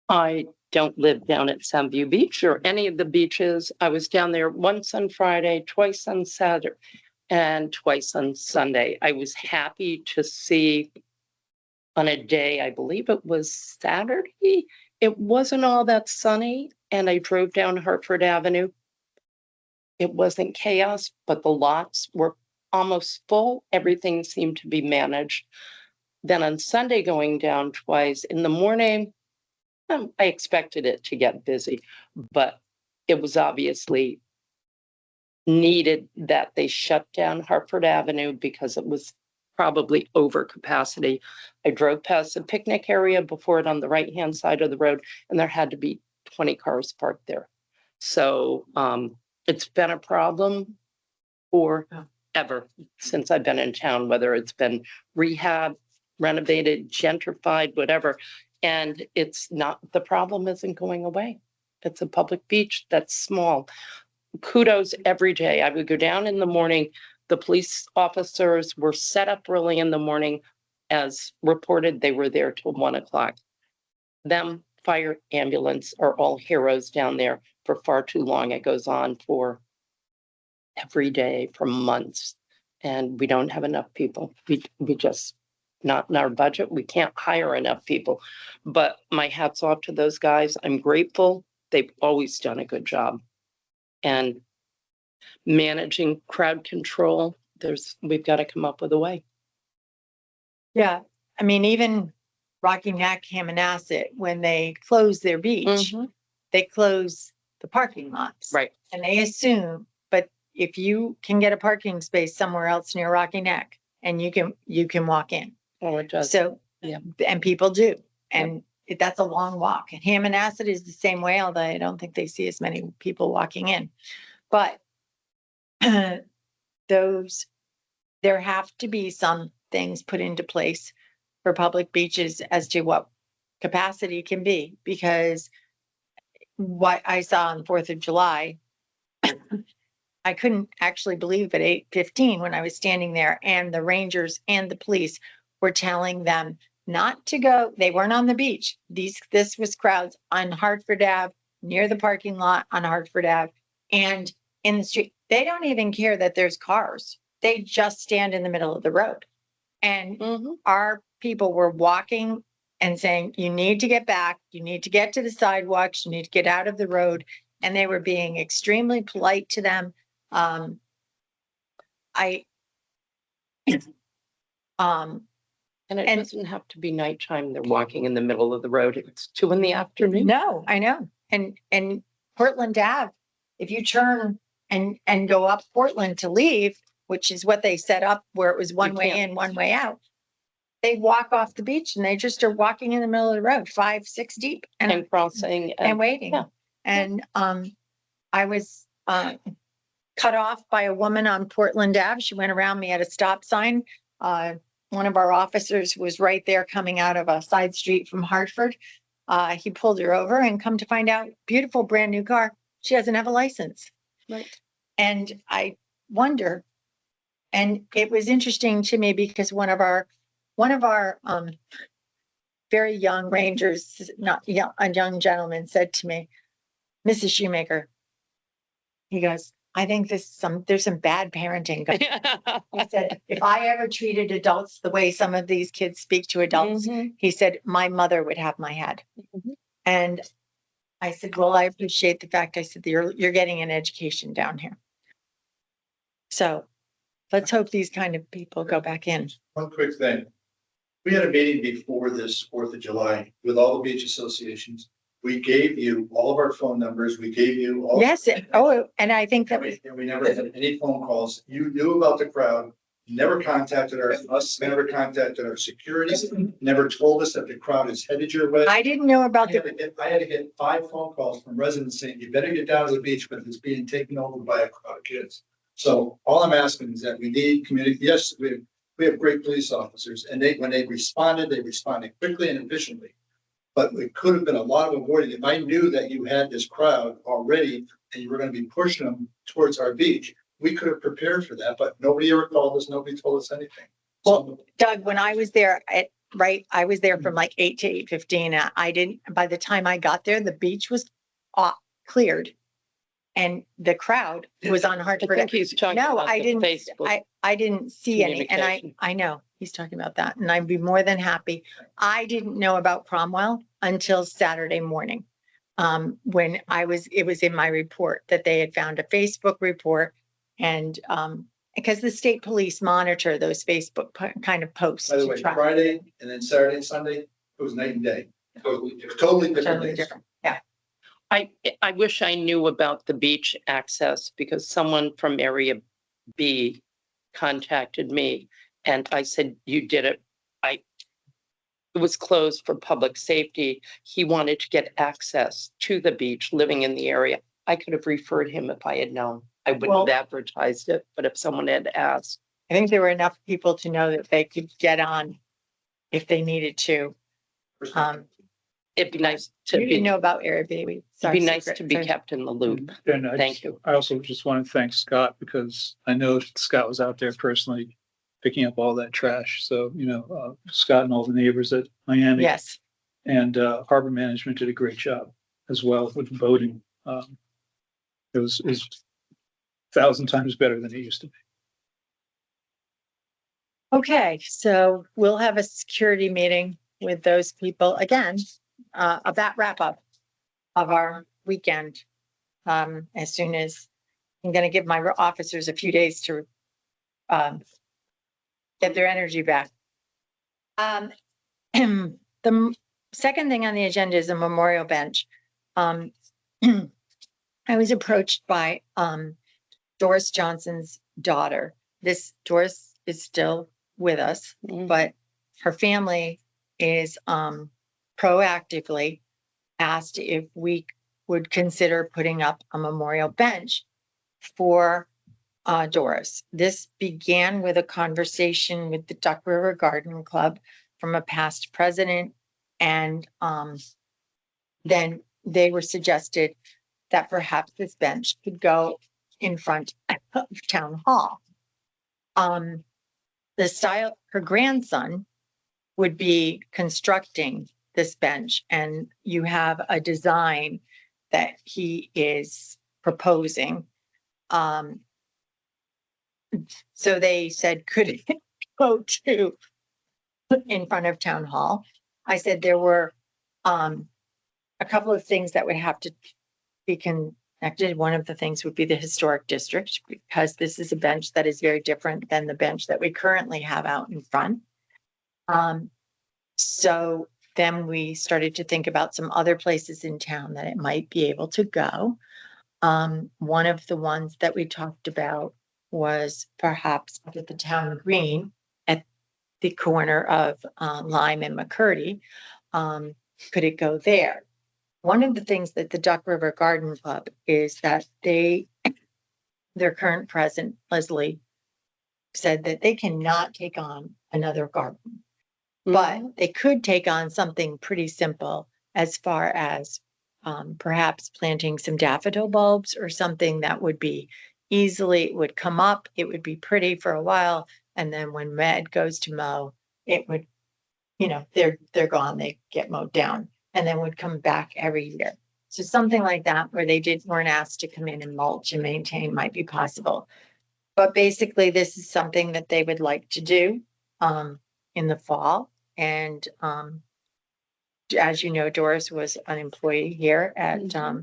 I don't live down at Soundview Beach or any of the beaches. I was down there once on Friday, twice on Saturday, and twice on Sunday. I was happy to see on a day, I believe it was Saturday, it wasn't all that sunny, and I drove down Hartford Avenue. It wasn't chaos, but the lots were almost full. Everything seemed to be managed. Then on Sunday, going down twice in the morning, I expected it to get busy, but it was obviously needed that they shut down Hartford Avenue because it was probably over capacity. I drove past the picnic area before it on the right-hand side of the road, and there had to be 20 cars parked there. So it's been a problem forever since I've been in town, whether it's been rehab, renovated, gentrified, whatever. And it's not, the problem isn't going away. It's a public beach that's small. Kudos every day. I would go down in the morning. The police officers were set up early in the morning. As reported, they were there till 1 o'clock. Them, fire, ambulance are all heroes down there for far too long. It goes on for every day for months, and we don't have enough people. We just, not in our budget. We can't hire enough people, but my hat's off to those guys. I'm grateful. They've always done a good job. And managing crowd control, we've got to come up with a way. Yeah, I mean, even Rocky Neck, Hammonasset, when they close their beach, they close the parking lots. Right. And they assume, but if you can get a parking space somewhere else near Rocky Neck, and you can walk in. Oh, it does. So, yeah. And people do. And that's a long walk. And Hammonasset is the same way, although I don't think they see as many people walking in. But there have to be some things put into place for public beaches as to what capacity can be, because what I saw on 4th of July, I couldn't actually believe at 8:15 when I was standing there and the rangers and the police were telling them not to go. They weren't on the beach. This was crowds on Hartford Ave, near the parking lot on Hartford Ave, and in the street. They don't even care that there's cars. They just stand in the middle of the road. And our people were walking and saying, you need to get back, you need to get to the sidewalks, you need to get out of the road. And they were being extremely polite to them. I, And it And- doesn't have to be nighttime. They're walking in the middle of the road. It's 2 p.m. no, I know. And Portland Ave, if you turn and go up Portland to leave, which is what they set up where it was one way can't. in, one way out, they walk off the beach and they just are walking in the middle of the road, 5, 6 deep And crossing and waiting. yeah. And I was cut off by a woman on Portland Ave. She went around me at a stop sign. One of our officers was right there coming out of a side street from Hartford. He pulled her over and come to find out, beautiful brand new car. She doesn't have a license. Right. And I wonder, and it was interesting to me because one of our very young rangers, not young, a young gentleman said to me, Mrs. Shoemaker, he goes, I think there's some bad parenting going on. He said, if I ever treated adults the way some of these kids speak to adults, he said, my mother would have my head. And I said, well, I appreciate the fact, I said, you're getting an education down here. So let's hope these kind of people go back in. One quick thing. We had a meeting before this 4th of July with all the beach associations. We gave you all of our phone numbers. We gave you all. Yes. And I think that was, And we never had any phone calls. You knew about the crowd, never contacted us, never contacted our security, never told us that the crowd is headed your way. I didn't know about I had to get 5 phone calls from residents saying, you better get down to the beach, but it's being taken over by a crowd of kids. So all I'm asking is that we need community. Yes, we have great police officers, and when they responded quickly and efficiently. But it could have been a lot of avoiding. If I knew that you had this crowd already and you were going to be pushing them towards our beach, we could have prepared for that, but nobody ever called us. Nobody told us anything. Well, Doug, when I was there I was there from like 8 to 8:15. By the time I got there, the beach was cleared. And the crowd was on I Hartford. think he's talking No, about I the didn't, Facebook. I didn't see any, and communication. I know he's talking about that, and I'd be more than happy. I didn't know about Cromwell until Saturday morning. When it was in my report that they had found a Facebook report and, because the state police monitor those Facebook kind of posts. By the to way, track- Friday and then Saturday and Sunday, it was night and day. Totally different Totally days. different, yeah. I wish I knew about the beach access because someone from Area B contacted me and I said, you did it. It was closed for public safety. He wanted to get access to the beach, living in the area. I could have referred him if I had known. I wouldn't have advertised it, but if someone had asked. I think there were enough people to know that they could get on if they needed to. It'd be nice to You be, didn't know about Airbnb. it'd be nice to be kept in the loop. And Thank you. I also just want to thank Scott because I know Scott was out there personally picking up all that trash. So, Scott and all the neighbors at Miami. Yes. And Harbor Management did a great job as well with the boating. It was 1,000 times better than it used to be. Okay, so we'll have a security meeting with those people again, about wrap up of our weekend. As soon as I'm gonna give my officers a few days to get their energy back. The second thing on the agenda is a memorial bench. I was approached by Doris Johnson's daughter. Doris is still with us, but her family is proactively asked if we would consider putting up a memorial bench for Doris. This began with a conversation with the Duck River Garden Club from a past president, and then they were suggested that perhaps this bench could go in front of town hall. The style, her grandson would be constructing this bench, and you have a design that he is proposing. So they said, could it go to in front of town hall? I said there were a couple of things that would have to be connected. One of the things would be the historic district, because this is a bench that is very different than the bench that we currently have out in front. So then we started to think about some other places in town that it might be able to go. One of the ones that we talked about was perhaps up at the town green at the corner of Lime and McCurdy. Could it go there? One of the things that the Duck River Garden Club is that their current president, Leslie, said that they cannot take on another garden, but they could take on something pretty simple as far as perhaps planting some daffodil bulbs or something that would be easily, it would come up, it would be pretty for a while, and then when Med goes to mow, it would, they're gone, they get mowed down, and then would come back every year. So something like that where they weren't asked to come in and mulch and maintain might be possible. But basically, this is something that they would like to do in the fall. And as you know, Doris was an employee here at, I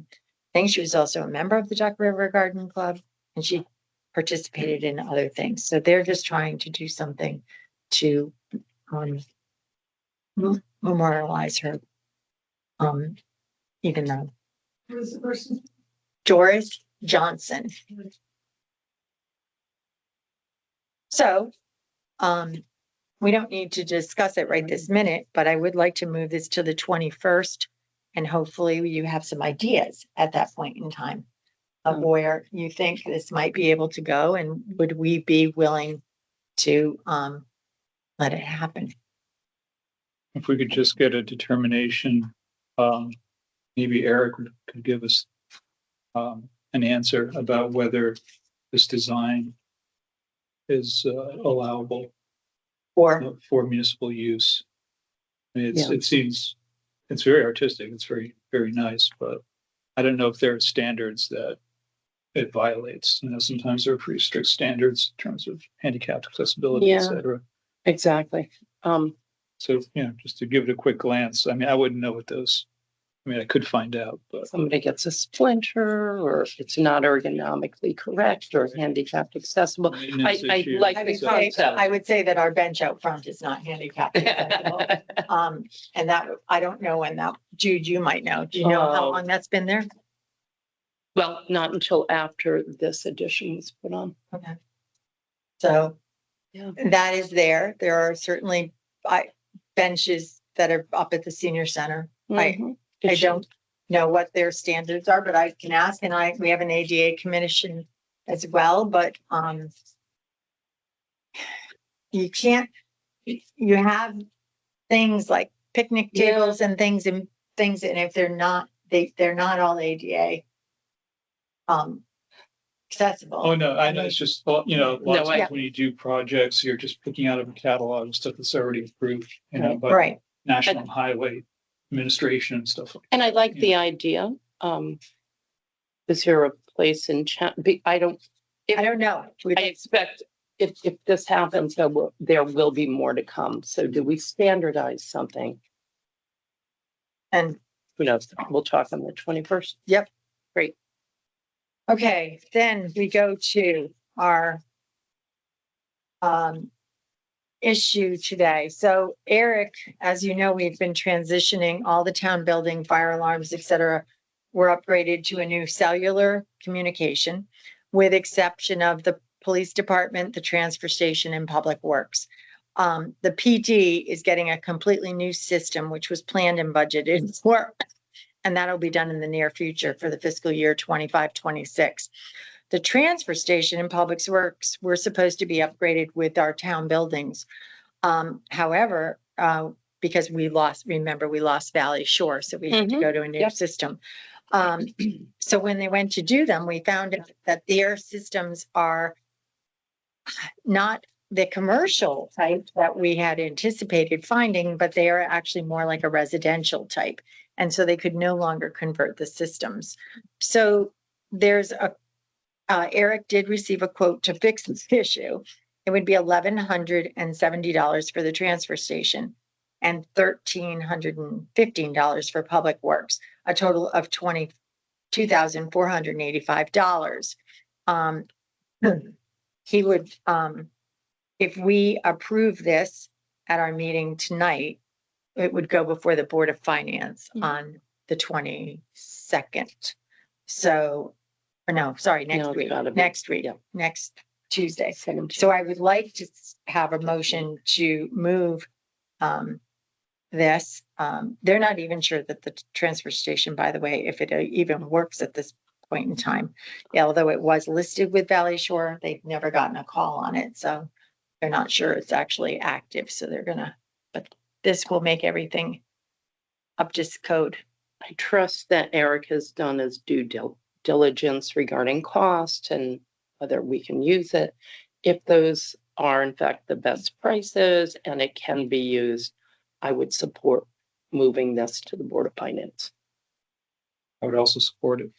think she was also a member of the Duck River Garden Club, and she participated in other things. So they're just trying to do something to memorialize her. Even though. Who is the person? Doris Johnson. So, we don't need to discuss it right this minute, but I would like to move this to the 21st. And hopefully you have some ideas at that point in time of where you think this might be able to go, and would we be willing to let it happen? If we could just get a determination, maybe Eric could give us an answer about whether this design is allowable Or for municipal use. I mean, Yeah. it seems, it's very artistic, it's very, very nice, but I don't know if there are standards that it violates. Sometimes there are pretty strict standards in terms of handicapped accessibility, Yeah. et cetera. Exactly. So, just to give it a quick glance, I mean, I wouldn't know what those, I could find out, but Somebody gets a splinter, or if it's not ergonomically correct or handicapped accessible. maintenance I issue, like I the would say, concept. I would say that our bench out front is not handicapped accessible. And that, I don't know when that, Jude, you might know. Do you know how long that's been there? Well, not until after this addition was put on. Okay. So Yeah. that is there. There are certainly benches that are up at the senior center. Mhm. I don't know what their standards are, but I can ask, and we have an ADA commission as well, but you can't, you have things like picnic tables and things, and if they're not, they're not all ADA accessible. oh, no, I know, it's just, lots of I- times when you do projects, you're just picking out of a catalog of stuff that's already approved, by Right. National Highway Administration and stuff like that. And I like the idea. Is there a place in I don't know. I expect if this happens, there will be more to come. So do we standardize something? And Who knows? We'll talk on the 21st. Yep. Great. Okay, then we go to our issue today. So Eric, as you know, we've been transitioning all the town building, fire alarms, et cetera, were upgraded to a new cellular communication, with exception of the police department, the transfer station, and public works. The PD is getting a completely new system, which was planned and budgeted for, and that'll be done in the near future for the fiscal year 25-26. The transfer station and public works were supposed to be upgraded with our town buildings. However, because we lost Valley Shore, so we had to go to a new Yep. system. So when they went to do them, we found out that their systems are not the commercial type that we had anticipated finding, but they are actually more like a residential type. And so they could no longer convert the systems. So there's Eric did receive a quote to fix this issue. It would be $1,170 for the transfer station and $1,315 for public works, a total of $22,485. He would, if we approve this at our meeting tonight, it would go before the Board of Finance on the 22nd. So, or no, sorry, No, next it's week, gotta be- next week, yeah. next Tuesday. 17. So I would like to have a motion to move this. They're not even sure that the transfer station, by the way, if it even works at this point in time. Yeah, although it was listed with Valley Shore, they've never gotten a call on it, so they're not sure it's actually active, so they're gonna, but this will make everything up to code. I trust that Eric has done his due diligence regarding cost and whether we can use it. If those are in fact the best prices and it can be used, I would support moving this to the Board of Finance. I would also support it.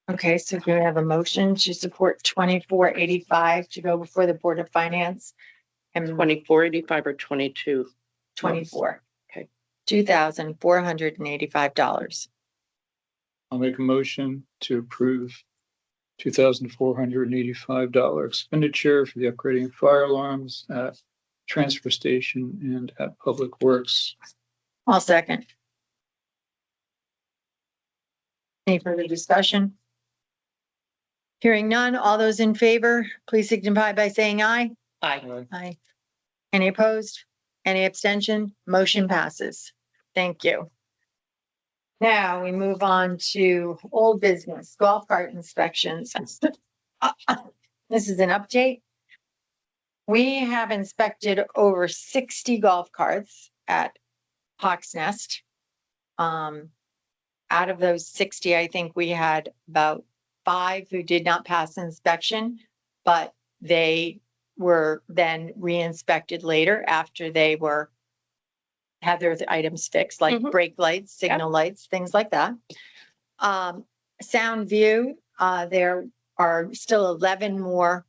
Okay, so we have a motion to support 2485 to go before the Board of Finance and 2485 or 22? 24. Okay. $2,485. I'll make a motion to approve $2,485 expenditure for the upgrading of fire alarms at transfer station and at Public Works. I'll second. Any further discussion? Hearing none, all those in favor, please signify by saying aye. Aye. Aye. Any opposed? Any abstention? Motion passes. Thank you. Now we move on to old business, golf cart inspections. This is an update. We have inspected over 60 golf carts at Hawk's Nest. Out of those 60, I think we had about 5 who did not pass inspection, but they were then re-inspected later after they had their items fixed, like Mhm. brake lights, signal lights, things like that. Sound view, there are still 11 more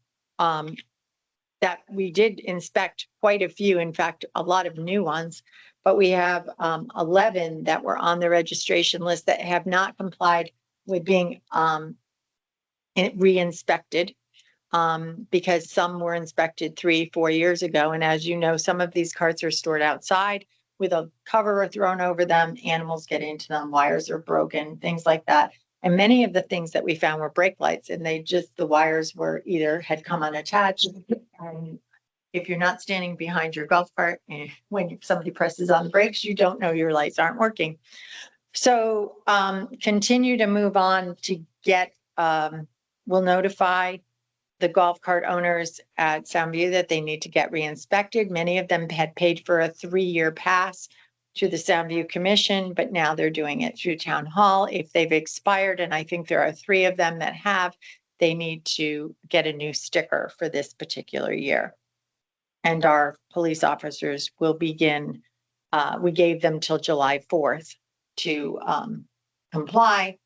that we did inspect, quite a few, in fact, a lot of new ones. But we have 11 that were on the registration list that have not complied with being re-inspected. Because some were inspected 3-4 years ago. And as you know, some of these carts are stored outside with a cover thrown over them. Animals get into them, wires are broken, things like that. And many of the things that we found were brake lights, and the wires were either had come unattached. And if you're not standing behind your golf cart, when somebody presses on the brakes, you don't know your lights aren't working. So continue to move on to get, we'll notify the golf cart owners at Soundview that they need to get re-inspected. Many of them had paid for a 3-year pass to the Soundview Commission, but now they're doing it through Town Hall. If they've expired, and I think there are 3 of them that have, they need to get a new sticker for this particular year. And our police officers will begin, we gave them till July 4th to comply.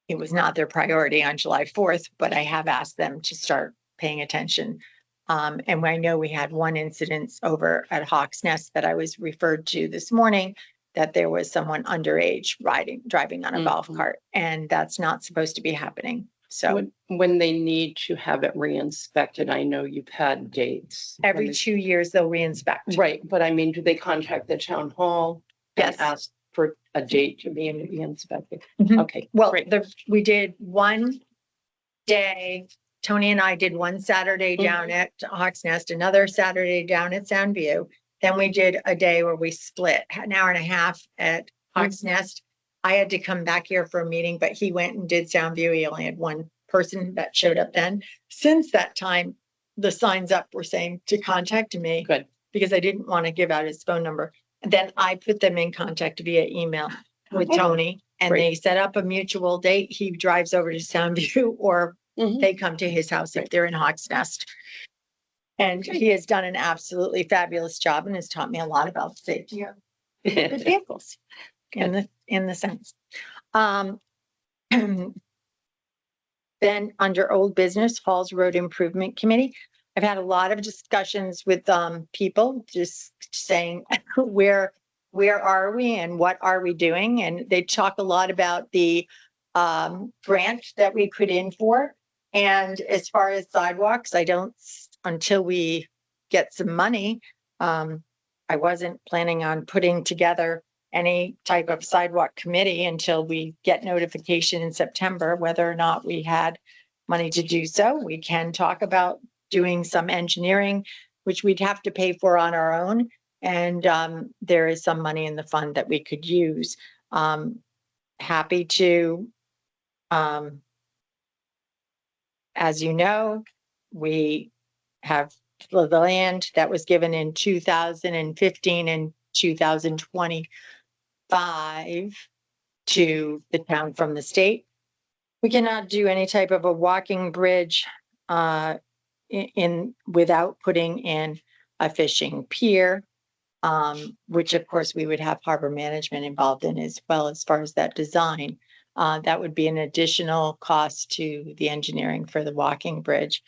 It was not their priority on July 4th, but I have asked them to start paying attention. And I know we had one incident over at Hawk's Nest that I was referred to this morning, that there was someone underage driving on a golf Mhm. cart, and that's not supposed to be happening. So When they need to have it re-inspected, I know you've had dates. every 2 years they'll re-inspect. Right, but I mean, do they contact the town hall? And Yes. ask for a date to be re-inspected? Mhm. Okay, Well, great. we did one day, Tony and I did one Saturday down at Hawk's Nest, another Saturday down at Soundview. Then we did a day where we split an hour and a half at Hawk's Nest. I had to come back here for a meeting, but he went and did Soundview. He only had one person that showed up then. Since that time, the signs up were saying to contact me. Good. Because I didn't want to give out his phone number. And then I put them in contact via email with Tony. and they set up a mutual date. He drives over to Soundview or Mhm. they come to his house if they're in Hawks Nest. And he has done an absolutely fabulous job and has taught me a lot about safety of the vehicles in the sense. Then under old business, Falls Road Improvement Committee. I've had a lot of discussions with people just saying where are we and what are we doing? And they talk a lot about the grant that we put in for. And as far as sidewalks, I don't, until we get some money, I wasn't planning on putting together any type of sidewalk committee until we get notification in September, whether or not we had money to do so. We can talk about doing some engineering, which we'd have to pay for on our own. And there is some money in the fund that we could use. Happy to, as you know, we have the land that was given in 2015 and 2025 to the town from the state. We cannot do any type of a walking bridge in without putting in a fishing pier, which of course we would have harbor management involved in as well as far as that design. That would be an additional cost to the engineering for the walking bridge.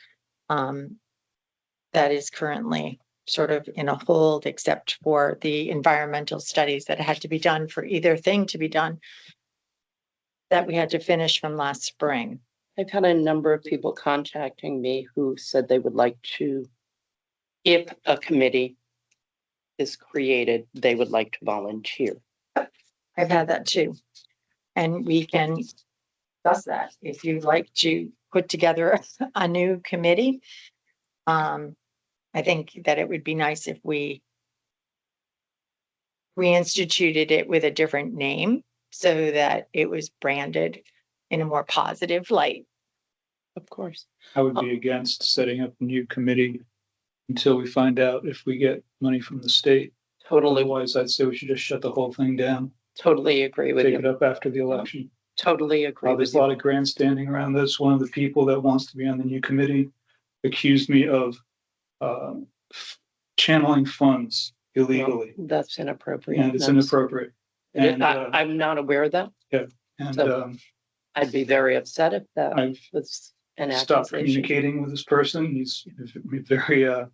That is currently sort of in a hold, except for the environmental studies that had to be done for either thing to be done that we had to finish from last spring. I've had a number of people contacting me who said they would like to, if a committee is created, they would like to volunteer. I've had that too. And we can discuss that if you'd like to put together a new committee. I think that it would be nice if we reinstituted it with a different name so that it was branded in a more positive light. Of course. I would be against setting up a new committee until we find out if we get money from the state. Totally, Otherwise, I'd say we should just shut the whole thing down, totally agree with take it you. up after the election. Totally agree with There's a you. lot of grandstanding around this. One of the people that wants to be on the new committee accused me of channeling funds illegally, No, that's inappropriate. and it's inappropriate. And I'm not aware of that. and So I'd be very upset if that I've was an stopped accusation. communicating with this person. He's a very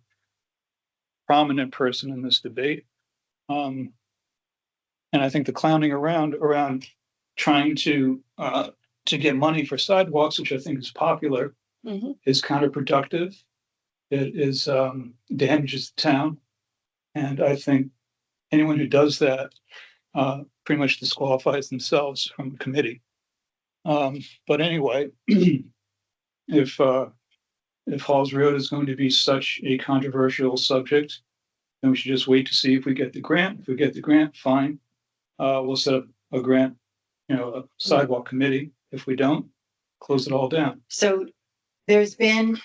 prominent person in this debate. And I think the clowning around trying to get money for sidewalks, which I think is popular, Mhm. is counterproductive. It is damages the town. And I think anyone who does that pretty much disqualifies themselves from the committee. But anyway, if Halls Road is going to be such a controversial subject, then we should just wait to see if we get the grant. If we get the grant, fine. We'll set up a grant, a sidewalk committee. If we don't, close it all down. So there's been,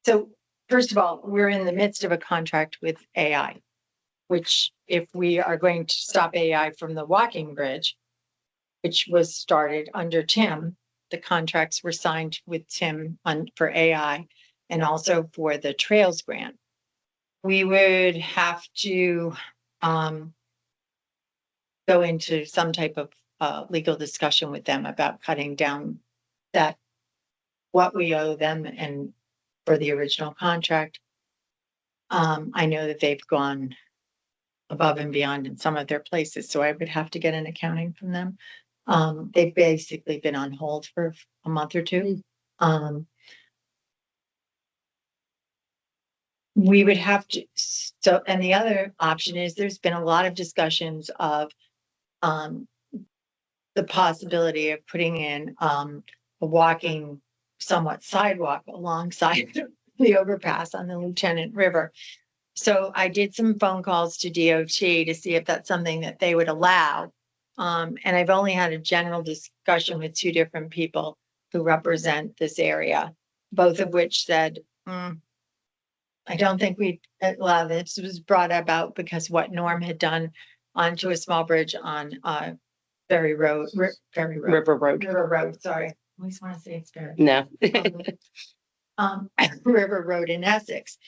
so first of all, we're in the midst of a contract with AI, which if we are going to stop AI from the walking bridge, which was started under Tim, the contracts were signed with Tim for AI and also for the Trails grant. We would have to go into some type of legal discussion with them about cutting down that, what we owe them and for the original contract. I know that they've gone above and beyond in some of their places, so I would have to get an accounting from them. They've basically been on hold for a month or two. We would have to, so, and the other option is there's been a lot of discussions of the possibility of putting in a walking somewhat sidewalk alongside the overpass on the Lieutenant River. So I did some phone calls to DOT to see if that's something that they would allow. And I've only had a general discussion with two different people who represent this area, both of which said, I don't think we allow this. It was brought about because what Norm had done onto a small bridge on, Ferry Road, River Road. River Road, sorry. I always want to say it's Ferry. No. River Road in Essex.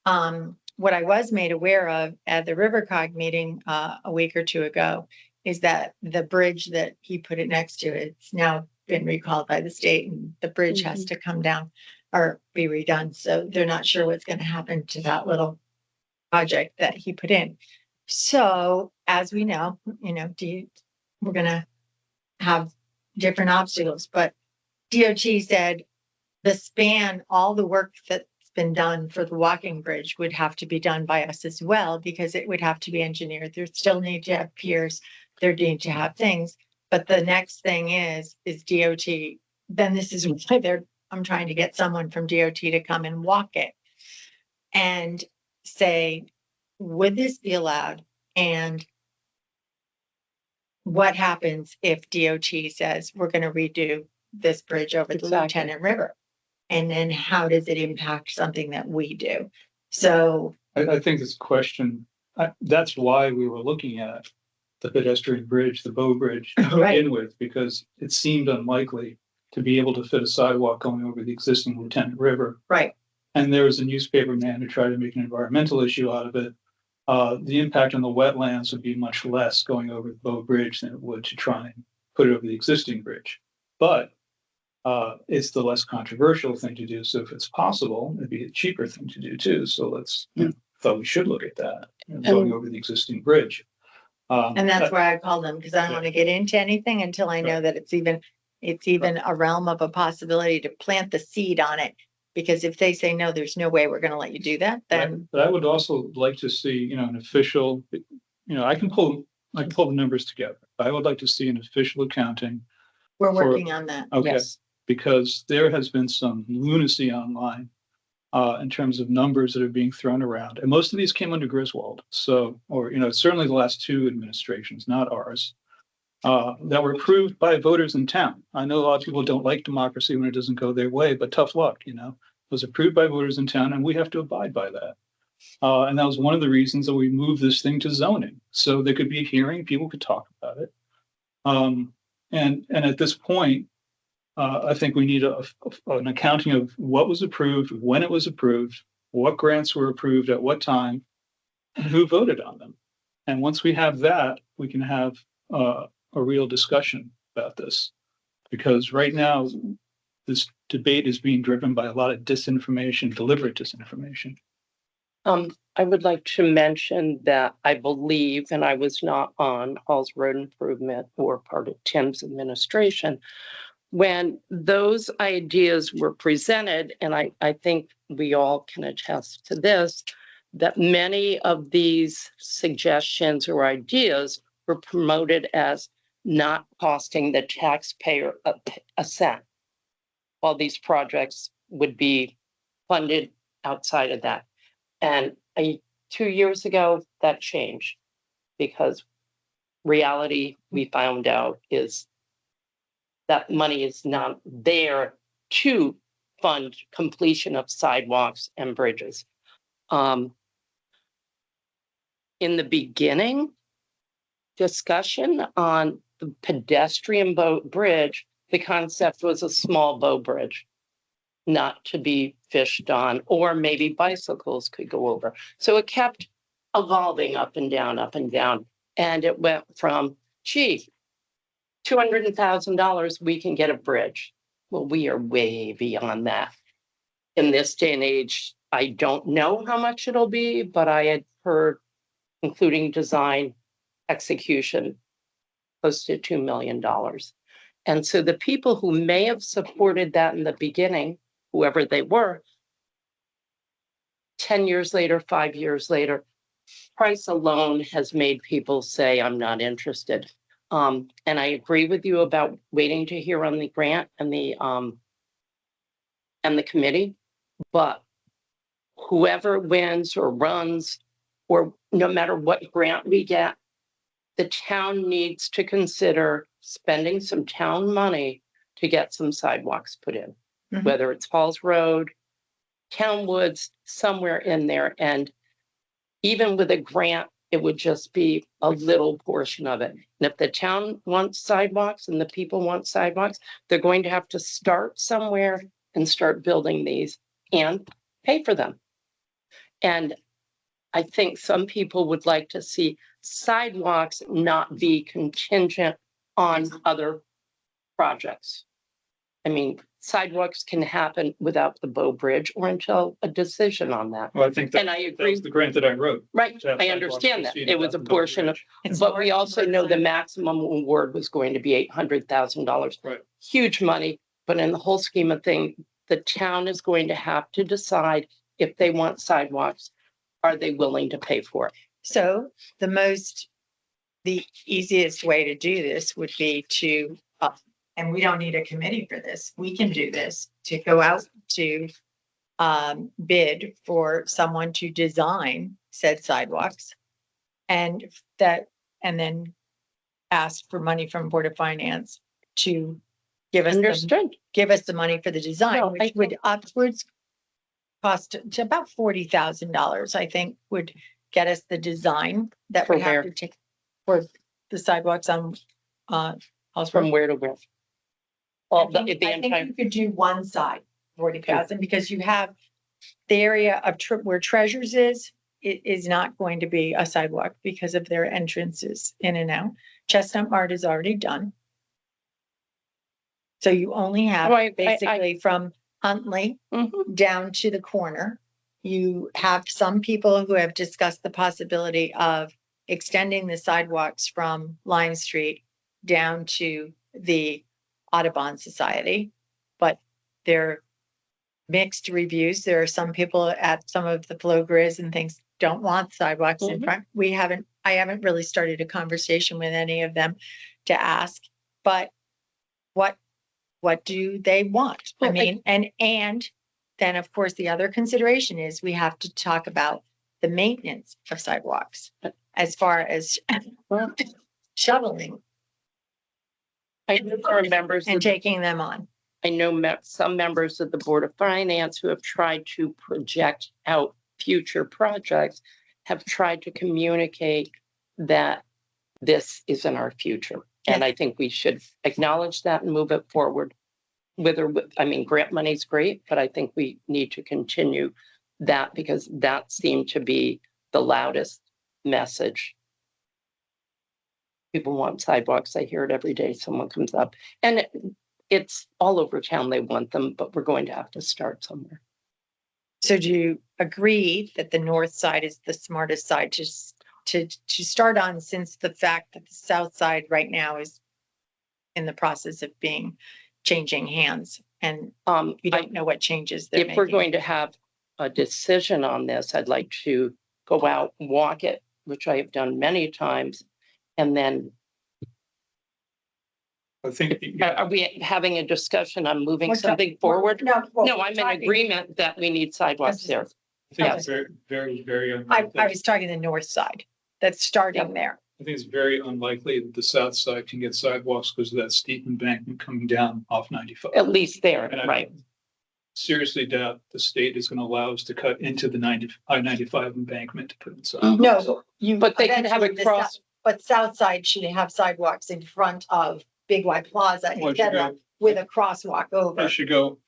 What I was made aware of at the Rivercog meeting, a week or two ago is that the bridge that he put it next to, it's now been recalled by the state and the bridge has to come down or be redone. So they're not sure what's going to happen to that little project that he put in. So as we know, we're going to have different obstacles, but DOT said the span, all the work that's been done for the walking bridge would have to be done by us as well, because it would have to be engineered. There still need to have piers, there need to have things. But the next thing is DOT. Then this is why I'm trying to get someone from DOT to come and walk it and say, would this be allowed? And what happens if DOT says we're going to redo this bridge over the Exactly. Lieutenant River? And then how does it impact something that we do? So I think this question, that's why we were looking at the pedestrian bridge, the Bow Bridge to Right. begin with, because it seemed unlikely to be able to fit a sidewalk going over the existing Lieutenant River. right, And there was a newspaper man who tried to make an environmental issue out of it. The impact on the wetlands would be much less going over the Bow Bridge than it would to try and put it over the existing bridge. But it's the less controversial thing to do. So if it's possible, it'd be a cheaper thing to do too. So thought we should look at that, going over the existing bridge. and that's why I called them, because I don't want to get into anything until I know that it's even a realm of a possibility to plant the seed on it. Because if they say no, there's no way we're going to let you do that, then But I would also like to see, an official, I can pull the numbers together. I would like to see an official accounting. we're working on that. Okay, Yes. because there has been some lunacy online in terms of numbers that are being thrown around. And most of these came under Griswold. So, certainly the last two administrations, not ours, that were approved by voters in town. I know a lot of people don't like democracy when it doesn't go their way, but tough luck, It was approved by voters in town and we have to abide by that. And that was one of the reasons that we moved this thing to zoning. So there could be a hearing, people could talk about it. And at this point, I think we need an accounting of what was approved, when it was approved, what grants were approved at what time, and who voted on them. And once we have that, we can have a real discussion about this. Because right now, this debate is being driven by a lot of disinformation, deliberate disinformation. I would like to mention that I believe, and I was not on Hall's Road Improvement or part of Tim's administration, when those ideas were presented, and I think we all can attest to this, that many of these suggestions or ideas were promoted as not costing the taxpayer a cent, while these projects would be funded outside of that. And 2 years ago, that changed, because reality, we found out, is that money is not there to fund completion of sidewalks and bridges. In the beginning discussion on the pedestrian boat bridge, the concept was a small bow bridge, not to be fished on, or maybe bicycles could go over. So it kept evolving up and down, up and down. And it went from, $200,000, we can get a bridge. Well, we are way beyond that. In this day and age, I don't know how much it'll be, but I had heard, including design, execution, close to $2 million. And so the people who may have supported that in the beginning, whoever they were, 10 years later, 5 years later, price alone has made people say, I'm not interested. And I agree with you about waiting to hear on the grant and the committee, but whoever wins or runs, or no matter what grant we get, the town needs to consider spending some town money to get some sidewalks put in, whether it's Halls Road, Town Woods, somewhere in there. And even with a grant it would just be a little portion of it. And if the town wants sidewalks and the people want sidewalks, they're going to have to start somewhere and start building these and pay for them. And I think some people would like to see sidewalks not be contingent on other projects. I mean, sidewalks can happen without the Bow Bridge or until a decision on that. Well, I think And I agree. that's the grant that I wrote. Right, to have I sidewalks understand that. proceed It was a without the Bow portion of, Bridge. but we also know the maximum award was going to be $800,000. Right. Huge money, but in the whole scheme of things, the town is going to have to decide if they want sidewalks, are they willing to pay for it? So the easiest way to do this would be to, and we don't need a committee for this. We can do this, to go out to bid for someone to design said sidewalks. And then ask for money from Board of Finance to give us Understood. the money for the design, No, which would upwards cost to about $40,000, I think, would get us the design that For we have where? to take for the sidewalks on Halls From Road. where to where? I Well, think the entire, you could do one side, 40,000, because you have the area of where Treasures is, it is not going to be a sidewalk because of their entrances in and out. Chestnut Mart is already done. So you only have Oh, I- basically from Huntley Mhm. down to the corner. You have some people who have discussed the possibility of extending the sidewalks from Lime Street down to the Audubon Society, but they're mixed reviews. There are some people at some of the Flow Grizz and things don't want sidewalks in Mhm. front. I haven't really started a conversation with any of them to ask, but what do they want? I Well, mean, and then of course, the other consideration is we have to talk about the maintenance of sidewalks as far as Well, shoveling I know there are members and of taking them on. I know some members of the Board of Finance who have tried to project out future projects have tried to communicate that this is in our future. And I think we should acknowledge that and move it forward. I mean, grant money's great, but I think we need to continue that because that seemed to be the loudest message. People want sidewalks. I hear it every day. Someone comes up and it's all over town. They want them, but we're going to have to start somewhere. So do you agree that the north side is the smartest side to start on, since the fact that the south side right now is in the process of changing hands, and you don't know what changes they're If we're making? going to have a decision on this, I'd like to go out, walk it, which I have done many times. And then I think, are we having a discussion on moving We're something talk- forward? No. well, No, we're I'm in talking- agreement that we need sidewalks there. I think it's very, very, very I unlikely. was talking the north side, that's starting there. I think it's very unlikely that the south side can get sidewalks because of that steep embankment coming down off 95. At least there, And I right? seriously doubt the state is going to allow us to cut into the I-95 embankment to put in Mhm. sidewalks. No, you. But they can have a eventually the cross. But south side should have sidewalks in front of Big Y Plaza, Well, et cetera, with a crosswalk over. You should go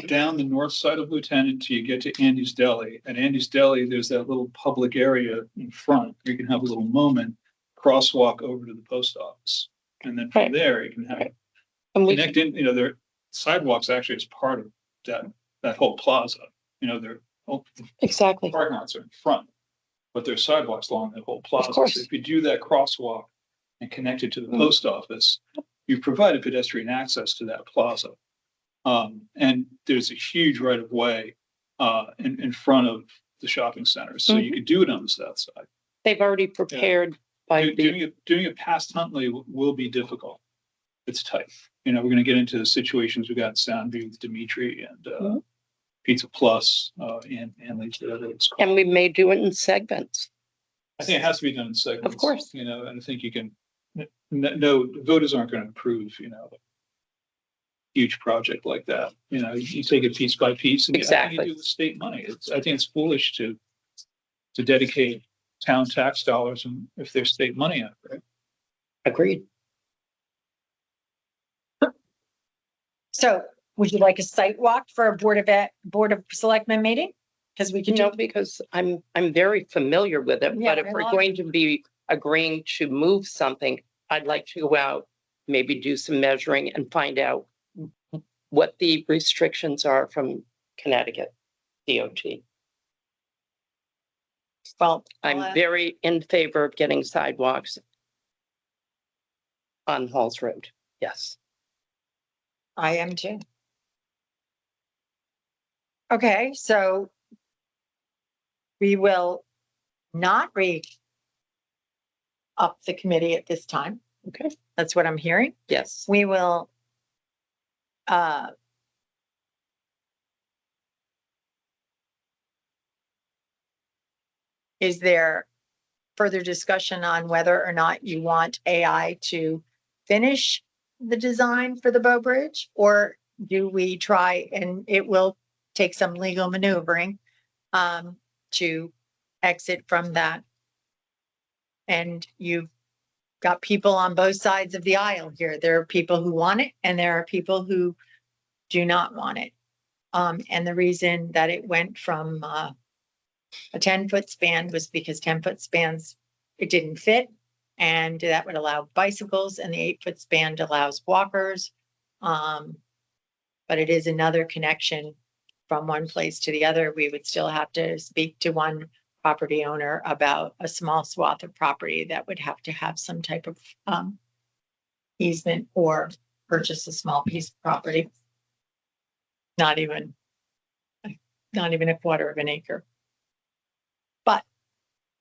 down the north side of Lieutenant till you get to Andy's Deli. At Andy's Deli, there's that little public area in front. You can have a little moment, crosswalk over to the post office. And then from Right. there, you can have Right. And we, connect in, their sidewalks actually is part of that whole plaza. Their exactly. parking lots are in front, but there's sidewalks along the whole plaza. course. So if you do that crosswalk and connect it to the Mm. post office, you've provided pedestrian access to that plaza. And there's a huge right of way in front of the shopping center. So you could do it on the south side. They've already prepared by the, Doing it past Huntley will be difficult. It's tight. We're going to get into the situations we got in Soundview with Dimitri and Mhm. Pizza Plus and Leeds, whatever it's called. and we may do it in segments. I think it has to be done in segments. Of course. And I think you can, no, voters aren't going to approve, a huge project like that. You take it piece by piece and I think Exactly. you do with state money. I think it's foolish to dedicate town tax dollars and if there's state money after it. Agreed. So would you like a site walk for a Board of Selectmen meeting? Because we can No, do, because I'm very familiar with it, Yeah, but if I we're love going to be agreeing to move something, I'd like to go out, maybe do some measuring and find out what the restrictions are from Connecticut DOT. well, I'm very in favor of getting sidewalks on Halls Road. Yes. I am too. Okay, so we will not up the committee at this time. Okay. That's what I'm hearing. Yes. We will is there further discussion on whether or not you want AI to finish the design for the Bow Bridge? Or do we try, and it will take some legal maneuvering to exit from that? And you've got people on both sides of the aisle here. There are people who want it and there are people who do not want it. And the reason that it went from a 10-foot span was because 10-foot spans, it didn't fit. And that would allow bicycles, and the 8-foot span allows walkers. But it is another connection from one place to the other. We would still have to speak to one property owner about a small swath of property that would have to have some type of easement or purchase a small piece of property. Not even a quarter of an acre. But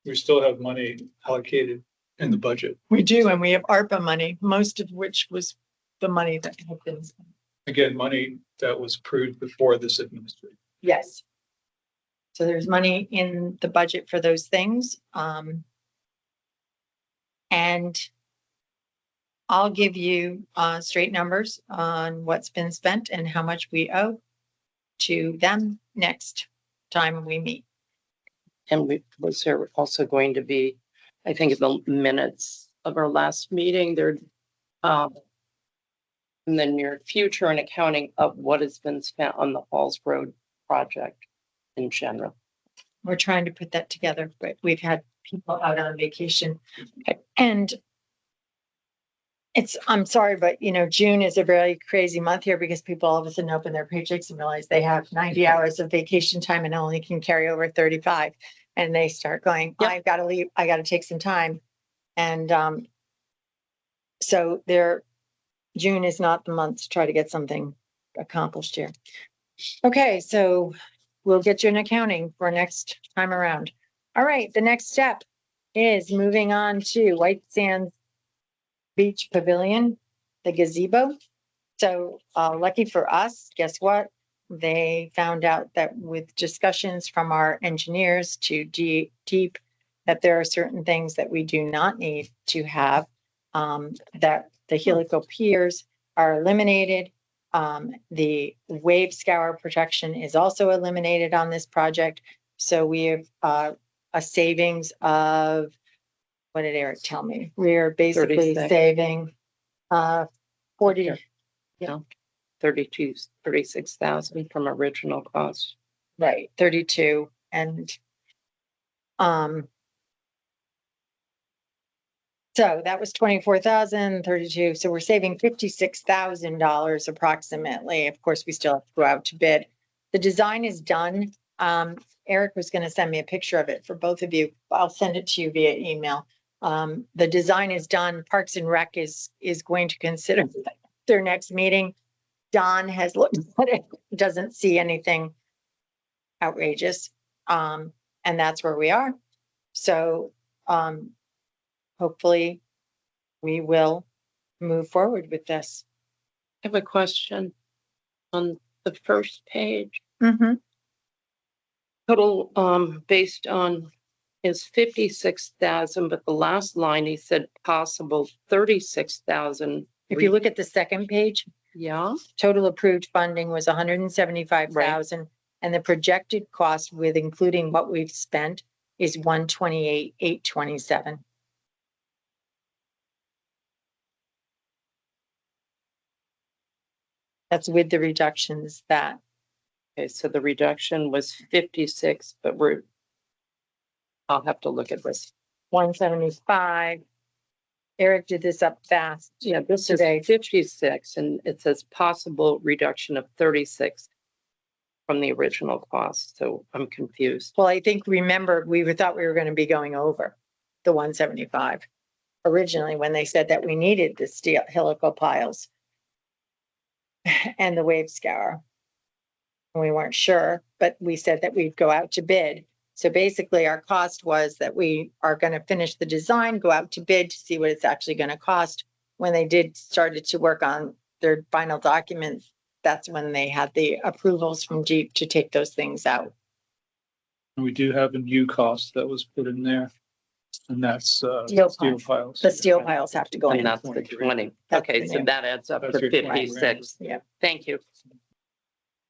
We still have money allocated in the budget. we do, and we have ARPA money, most of which was the money that had been spent. Again, money that was approved before this administration. Yes. So there's money in the budget for those things. And I'll give you straight numbers on what's been spent and how much we owe to them next time we meet. And was there also going to be, I think in the minutes of our last meeting, there, in the near future, an accounting of what has been spent on the Halls Road project in general. We're trying to put that together, but we've had people out on vacation. And I'm sorry, but June is a very crazy month here because people all of a sudden open their paychecks and realize they have 90 hours of vacation time and only can carry over 35. And they start going, Yep. I've got to leave, I got to take some time. And so June is not the month to try to get something accomplished here. Okay, so we'll get you an accounting for next time around. All right, the next step is moving on to White Sands Beach Pavilion, the gazebo. So lucky for us, guess what? They found out that with discussions from our engineers to deep, that there are certain things that we do not need to have, that the helical piers are eliminated. The wave scour protection is also eliminated on this project. So we have a savings of, what did Eric tell me? We're basically 36. saving 40. Okay. Yeah, 36,000 from original cost. Right, 32. And so that was 24,032. So we're saving $56,000 approximately. Of course, we still have to go out to bid. The design is done. Eric was going to send me a picture of it for both of you. I'll send it to you via email. The design is done. Parks and Rec is going to consider their next meeting. Don has looked at it, doesn't see anything outrageous. And that's where we are. So hopefully we will move forward with this. I have a question on the first page. Mm-hmm. Total based on is 56,000, but the last line he said possible 36,000. If you look at the second page, Yeah, total approved funding was 175,000. And the projected cost with including what we've spent is 128,827. That's with the reductions that, Okay, so the reduction was 56, but I'll have to look at this. 175. Eric did this up fast. Yeah, this is Today. 56 and it says possible reduction of 36 from the original cost. So I'm confused. Well, I think, remember, thought we were going to be going over the 175 originally when they said that we needed the steel helical piles and the wave scour. We weren't sure, but we said that we'd go out to bid. So basically our cost was that we are going to finish the design, go out to bid to see what it's actually going to cost. When they started to work on their final documents, that's when they had the approvals from Jeep to take those things out. And we do have a new cost that was put in there. And that's, Steel steel piles. piles. The steel piles have to go And in. that's the 20. That's Okay, the so new- that adds up That's to your 20 grand. 56. Yeah. Thank you.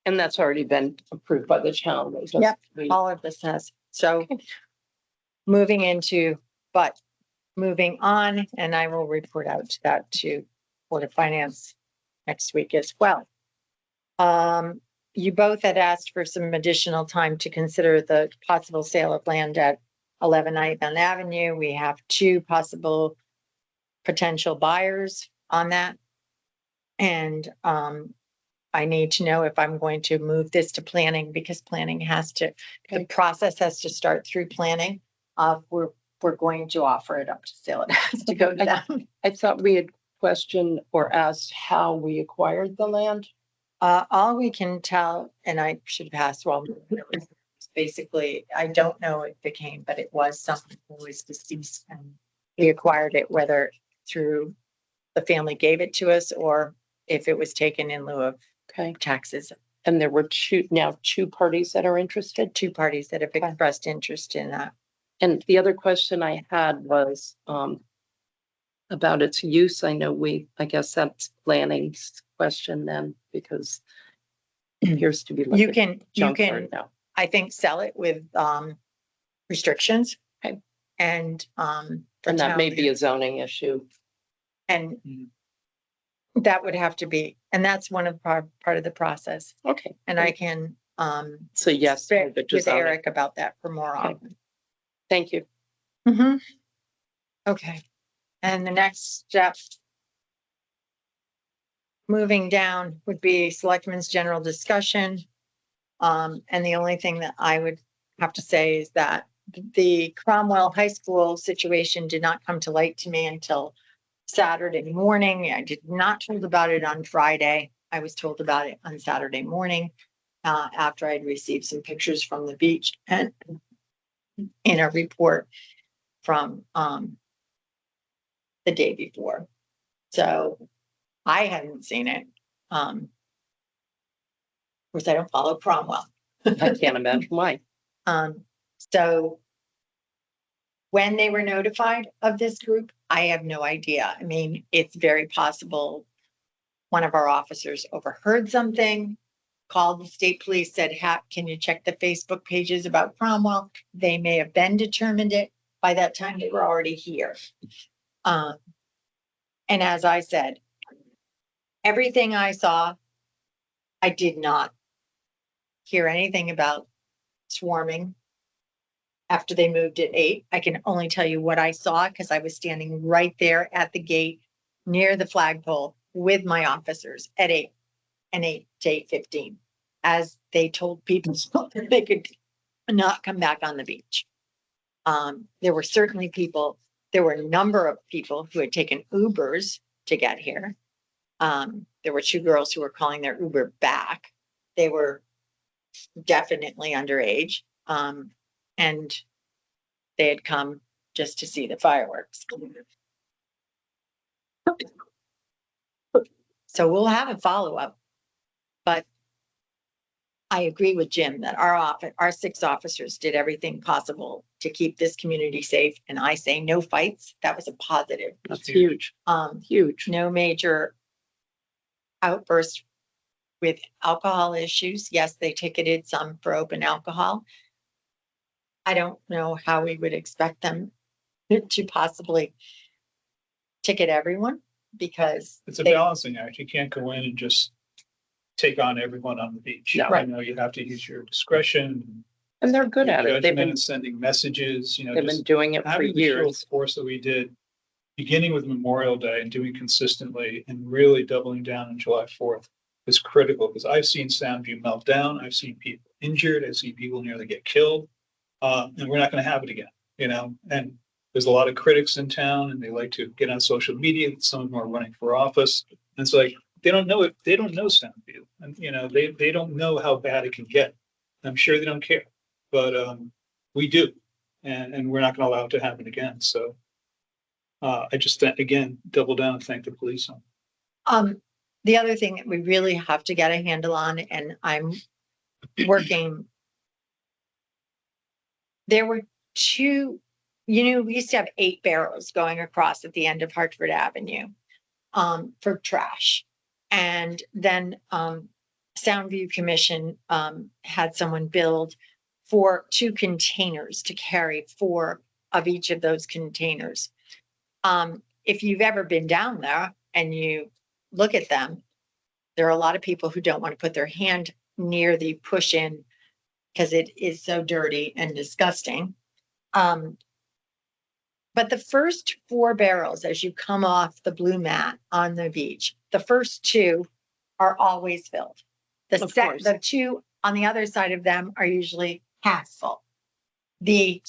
And that's already been approved by the town. They just- Yep. we- All of this has, so moving on, and I will report out to that to Board of Finance next week as well. You both had asked for some additional time to consider the possible sale of land at 11 Ivan Avenue. We have two possible potential buyers on that. And I need to know if I'm going to move this to planning, because planning the process has to start through planning. We're going to offer it up to sale. It has to go to them. I thought we had questioned or asked how we acquired the land. All we can tell, and I should pass, well, basically, I don't know if it came, but it was someone who was deceased and we acquired it, whether through the family gave it to us or if it was taken in lieu of Okay. taxes. And there were two parties that are interested. Two parties that have expressed interest in that. And the other question I had was about its use. I know I guess that's planning's question then, because it appears to be like You a can junkyard now. I think, sell it with restrictions. Okay. And the And that town- may be a zoning issue. And Mhm. that would have to be, and that's one of part of the process. Okay. And I can So yes, speak move it to with zoning. Eric about that for more Okay. on. Thank you. Okay, and the next step, moving down, would be Selectmen's general discussion. And the only thing that I would have to say is that the Cromwell High School situation did not come to light to me until Saturday morning. I did not told about it on Friday. I was told about it on Saturday morning, after I'd received some pictures from the beach and in a report from the day before. So I hadn't seen it. Of course, I don't follow Cromwell. I can't imagine why. So when they were notified of this group, I have no idea. I mean, it's very possible one of our officers overheard something, called the state police, said, can you check the Facebook pages about Cromwell? They may have been determined it. By that time, they were already here. And as I said, everything I saw, I did not hear anything about swarming after they moved at 8. I can only tell you what I saw because I was standing right there at the gate near the flagpole with my officers at 8 and 8 to 8:15, as they told people that they could not come back on the beach. There were certainly people, there were a number of people who had taken Ubers to get here. There were 2 girls who were calling their Uber back. They were definitely underage. And they had come just to see the fireworks. So we'll have a follow-up. But I agree with Jim that our 6 officers did everything possible to keep this community safe. And I say no fights. That was a positive. That's huge, huge. No major outbursts with alcohol issues. Yes, they ticketed some for open alcohol. I don't know how we would expect them to possibly ticket everyone because It's a they, balancing act. You can't go in and just take on everyone on the beach. No. You know, you have to use your discretion. And they're good your at it. They've judgment been, and sending messages, you know, they've been just doing it for having the show of years. force that we did, beginning with Memorial Day and doing consistently and really doubling down on July 4th is critical because I've seen Soundview melt down. I've seen people injured. I've seen people nearly get killed. And we're not going to have it again, you know, and there's a lot of critics in town and they like to get on social media. Some of them are running for office. And it's like, they don't know it. They don't know Soundview and, you know, they don't know how bad it can get. I'm sure they don't care, but, we do. And we're not going to allow it to happen again. So, I just, again, double down and thank the police on. the other thing that we really have to get a handle on, and I'm working. There were two, we used to have 8 barrels going across at the end of Hartford Avenue, for trash. And then, Soundview Commission, had someone build for 2 containers to carry 4 of each of those containers. If you've ever been down there and you look at them, there are a lot of people who don't want to put their hand near the push in because it is so dirty and disgusting. But the first 4 barrels, as you come off the blue mat on the beach, the first 2 are always filled. Of course. The 2 on the other side of them are usually half full. The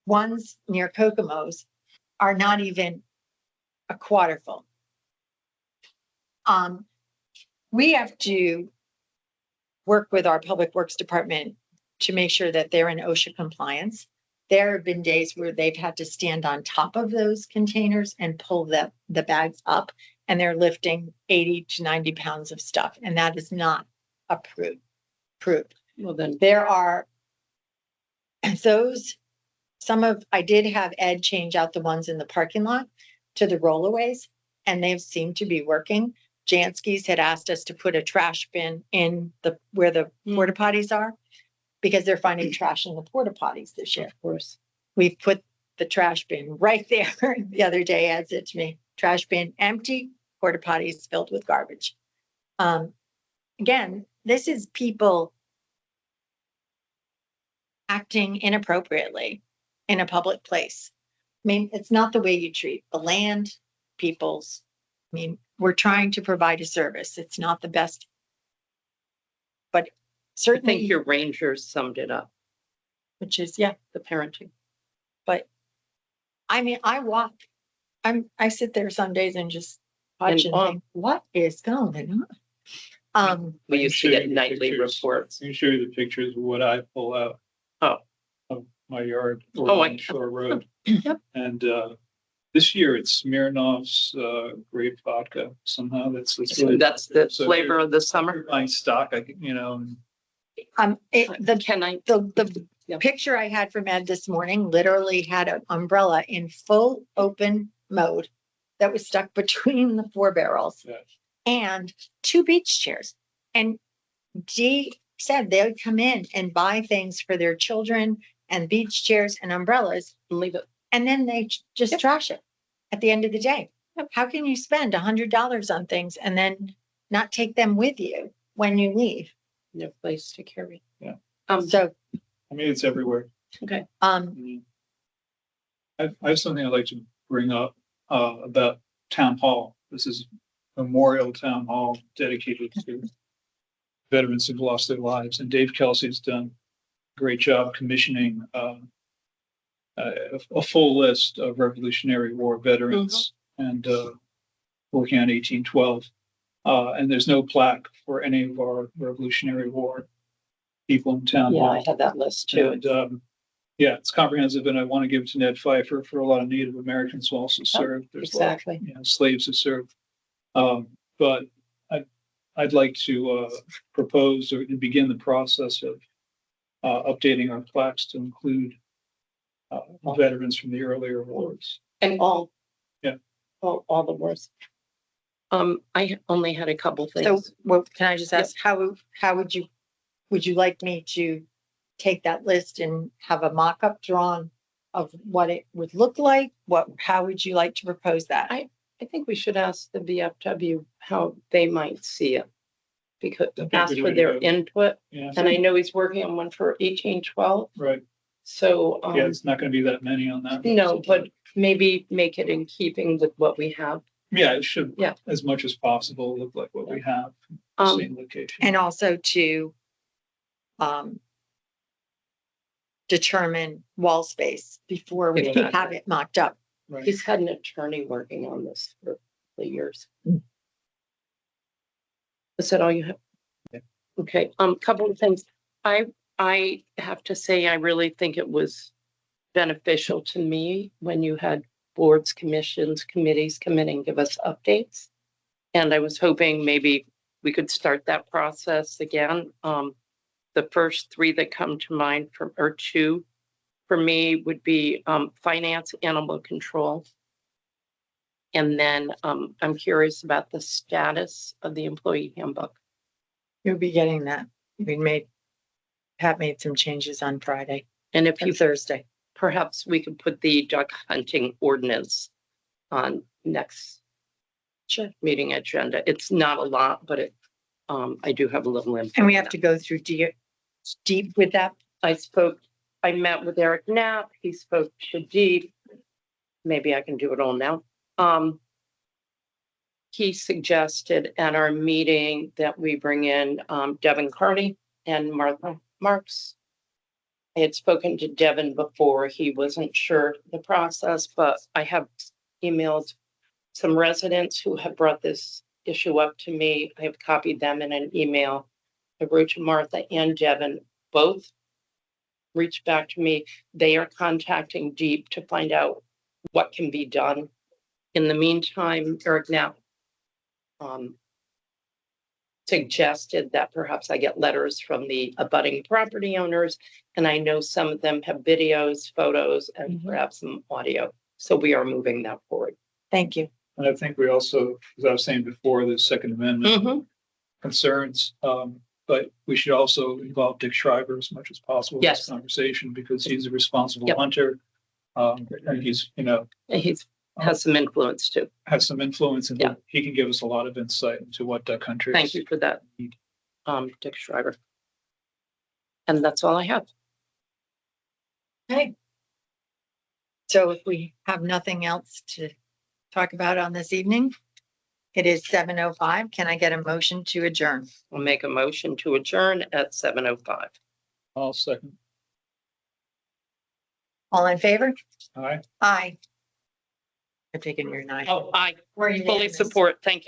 ones near Kokomo's are not even a quarter full. We have to work with our public works department to make sure that they're in OSHA compliance. There have been days where they've had to stand on top of those containers and pull the bags up, and they're lifting 80 to 90 pounds of stuff, and that is not approved. Well, then, There are I did have Ed change out the ones in the parking lot to the rollaways, and they've seemed to be working. Jansky's had asked us to put a trash bin in where the porta potties are because they're finding trash in the porta potties this year. of course. We've put the trash bin right there. The other day, Ed said to me, trash bin empty, porta potties filled with garbage. Again, this is people acting inappropriately in a public place. I mean, it's not the way you treat the land, people's. I mean, we're trying to provide a service. It's not the best. But I certainly, think your rangers summed it up, which is, yeah, the parenting. but I mean, I sit there some days and just watch and think, what is going on? We can used show to you get the nightly pictures. reports. I can show you the pictures of what I pull out. Oh. Of my yard or Oh, on Shore Road. Yep. And, this year it's Smirnoff's, grape vodka somehow. That's That's the so flavor of the summer. you're buying stock, and Can I? The Yeah. picture I had from Ed this morning literally had an umbrella in full open mode that was stuck between the 4 barrels Yes. and 2 beach chairs. And Dee said they would come in and buy things for their children and beach chairs and umbrellas, Leave it. and then they just Yep. trash it at the end of the day. Yep. How can you spend $100 on things and then not take them with you when you leave? No place to carry. Yeah. So, I mean, it's everywhere. Okay. I have something I'd like to bring up, about town hall. This is Memorial Town Hall dedicated to veterans who've lost their lives, and Dave Kelsey's done a great job commissioning, a full list of Revolutionary War veterans and, working on 1812. And there's no plaque for any of our Revolutionary War people in town Yeah, hall. I had that list too. And, yeah, it's comprehensive, and I want to give it to Ned Pfeiffer for a lot of Native Americans who also served. There's a lot of, Exactly. slaves who served. But I'd like to propose or begin the process of updating our plaques to include veterans from the earlier wars. And all. Yeah. All the wars. I only had a couple so things. well, can I just Yep. ask, how would you would you like me to take that list and have a mock-up drawn of what it would look like? How would you like to propose that? I think we should ask the VFW how they might see it. Because That'd be a ask good for way to their go. input, Yeah, and I know he's working on one for 1812, right. so, Yeah, it's not gonna be that many on that. no, but maybe make it in keeping with what we have. Yeah, it should, Yeah. as much as possible, look like what we have, Um, same location. And also to determine wall space before we Exactly. have it mocked up. Right. He's had an attorney working on this for the years. Is that all you have? Yeah. Okay, couple of things. I have to say, I really think it was beneficial to me when you had boards, commissions, committees come in and give us updates. And I was hoping maybe we could start that process again. The first three that come to mind or two for me would be finance, animal control. And then I'm curious about the status of the employee handbook. You'll be getting that. Pat made some changes on Friday And if you and Thursday. perhaps we could put the duck hunting ordinance on next meeting agenda. It's not a lot, but I do have a little input. And we have to go through deep with that. I met with Eric Knapp. He spoke to Deep. Maybe I can do it all now. He suggested at our meeting that we bring in Devin Carney and Martha Marks. I had spoken to Devin before. He wasn't sure the process, but I have emailed some residents who have brought this issue up to me. I have copied them in an email. I wrote to Martha and Devin, both reached back to me. They are contacting Deep to find out what can be done. In the meantime, Eric Knapp suggested that perhaps I get letters from the abutting property owners, and I know some of them have videos, photos, and perhaps some audio. So we are moving that forward. Thank you. And I think we also, as I was saying before, the Second Amendment concerns, but we should also involve Dick Schreiber as much as possible in Yes. this conversation, because he's a responsible Yep. hunter. And he's, And he's has some influence too. has some influence, and Yeah. he can give us a lot of insight into what that country Thank you for that, Dick Schreiber. And that's all I have. Okay. So if we have nothing else to talk about on this evening, it is 7:05. Can I get a motion to adjourn? I'll make a motion to adjourn at 7:05. I'll second. All in favor? All right. Aye. I'm taking your nine. Oh, I We're fully unanimous. support. Thank you.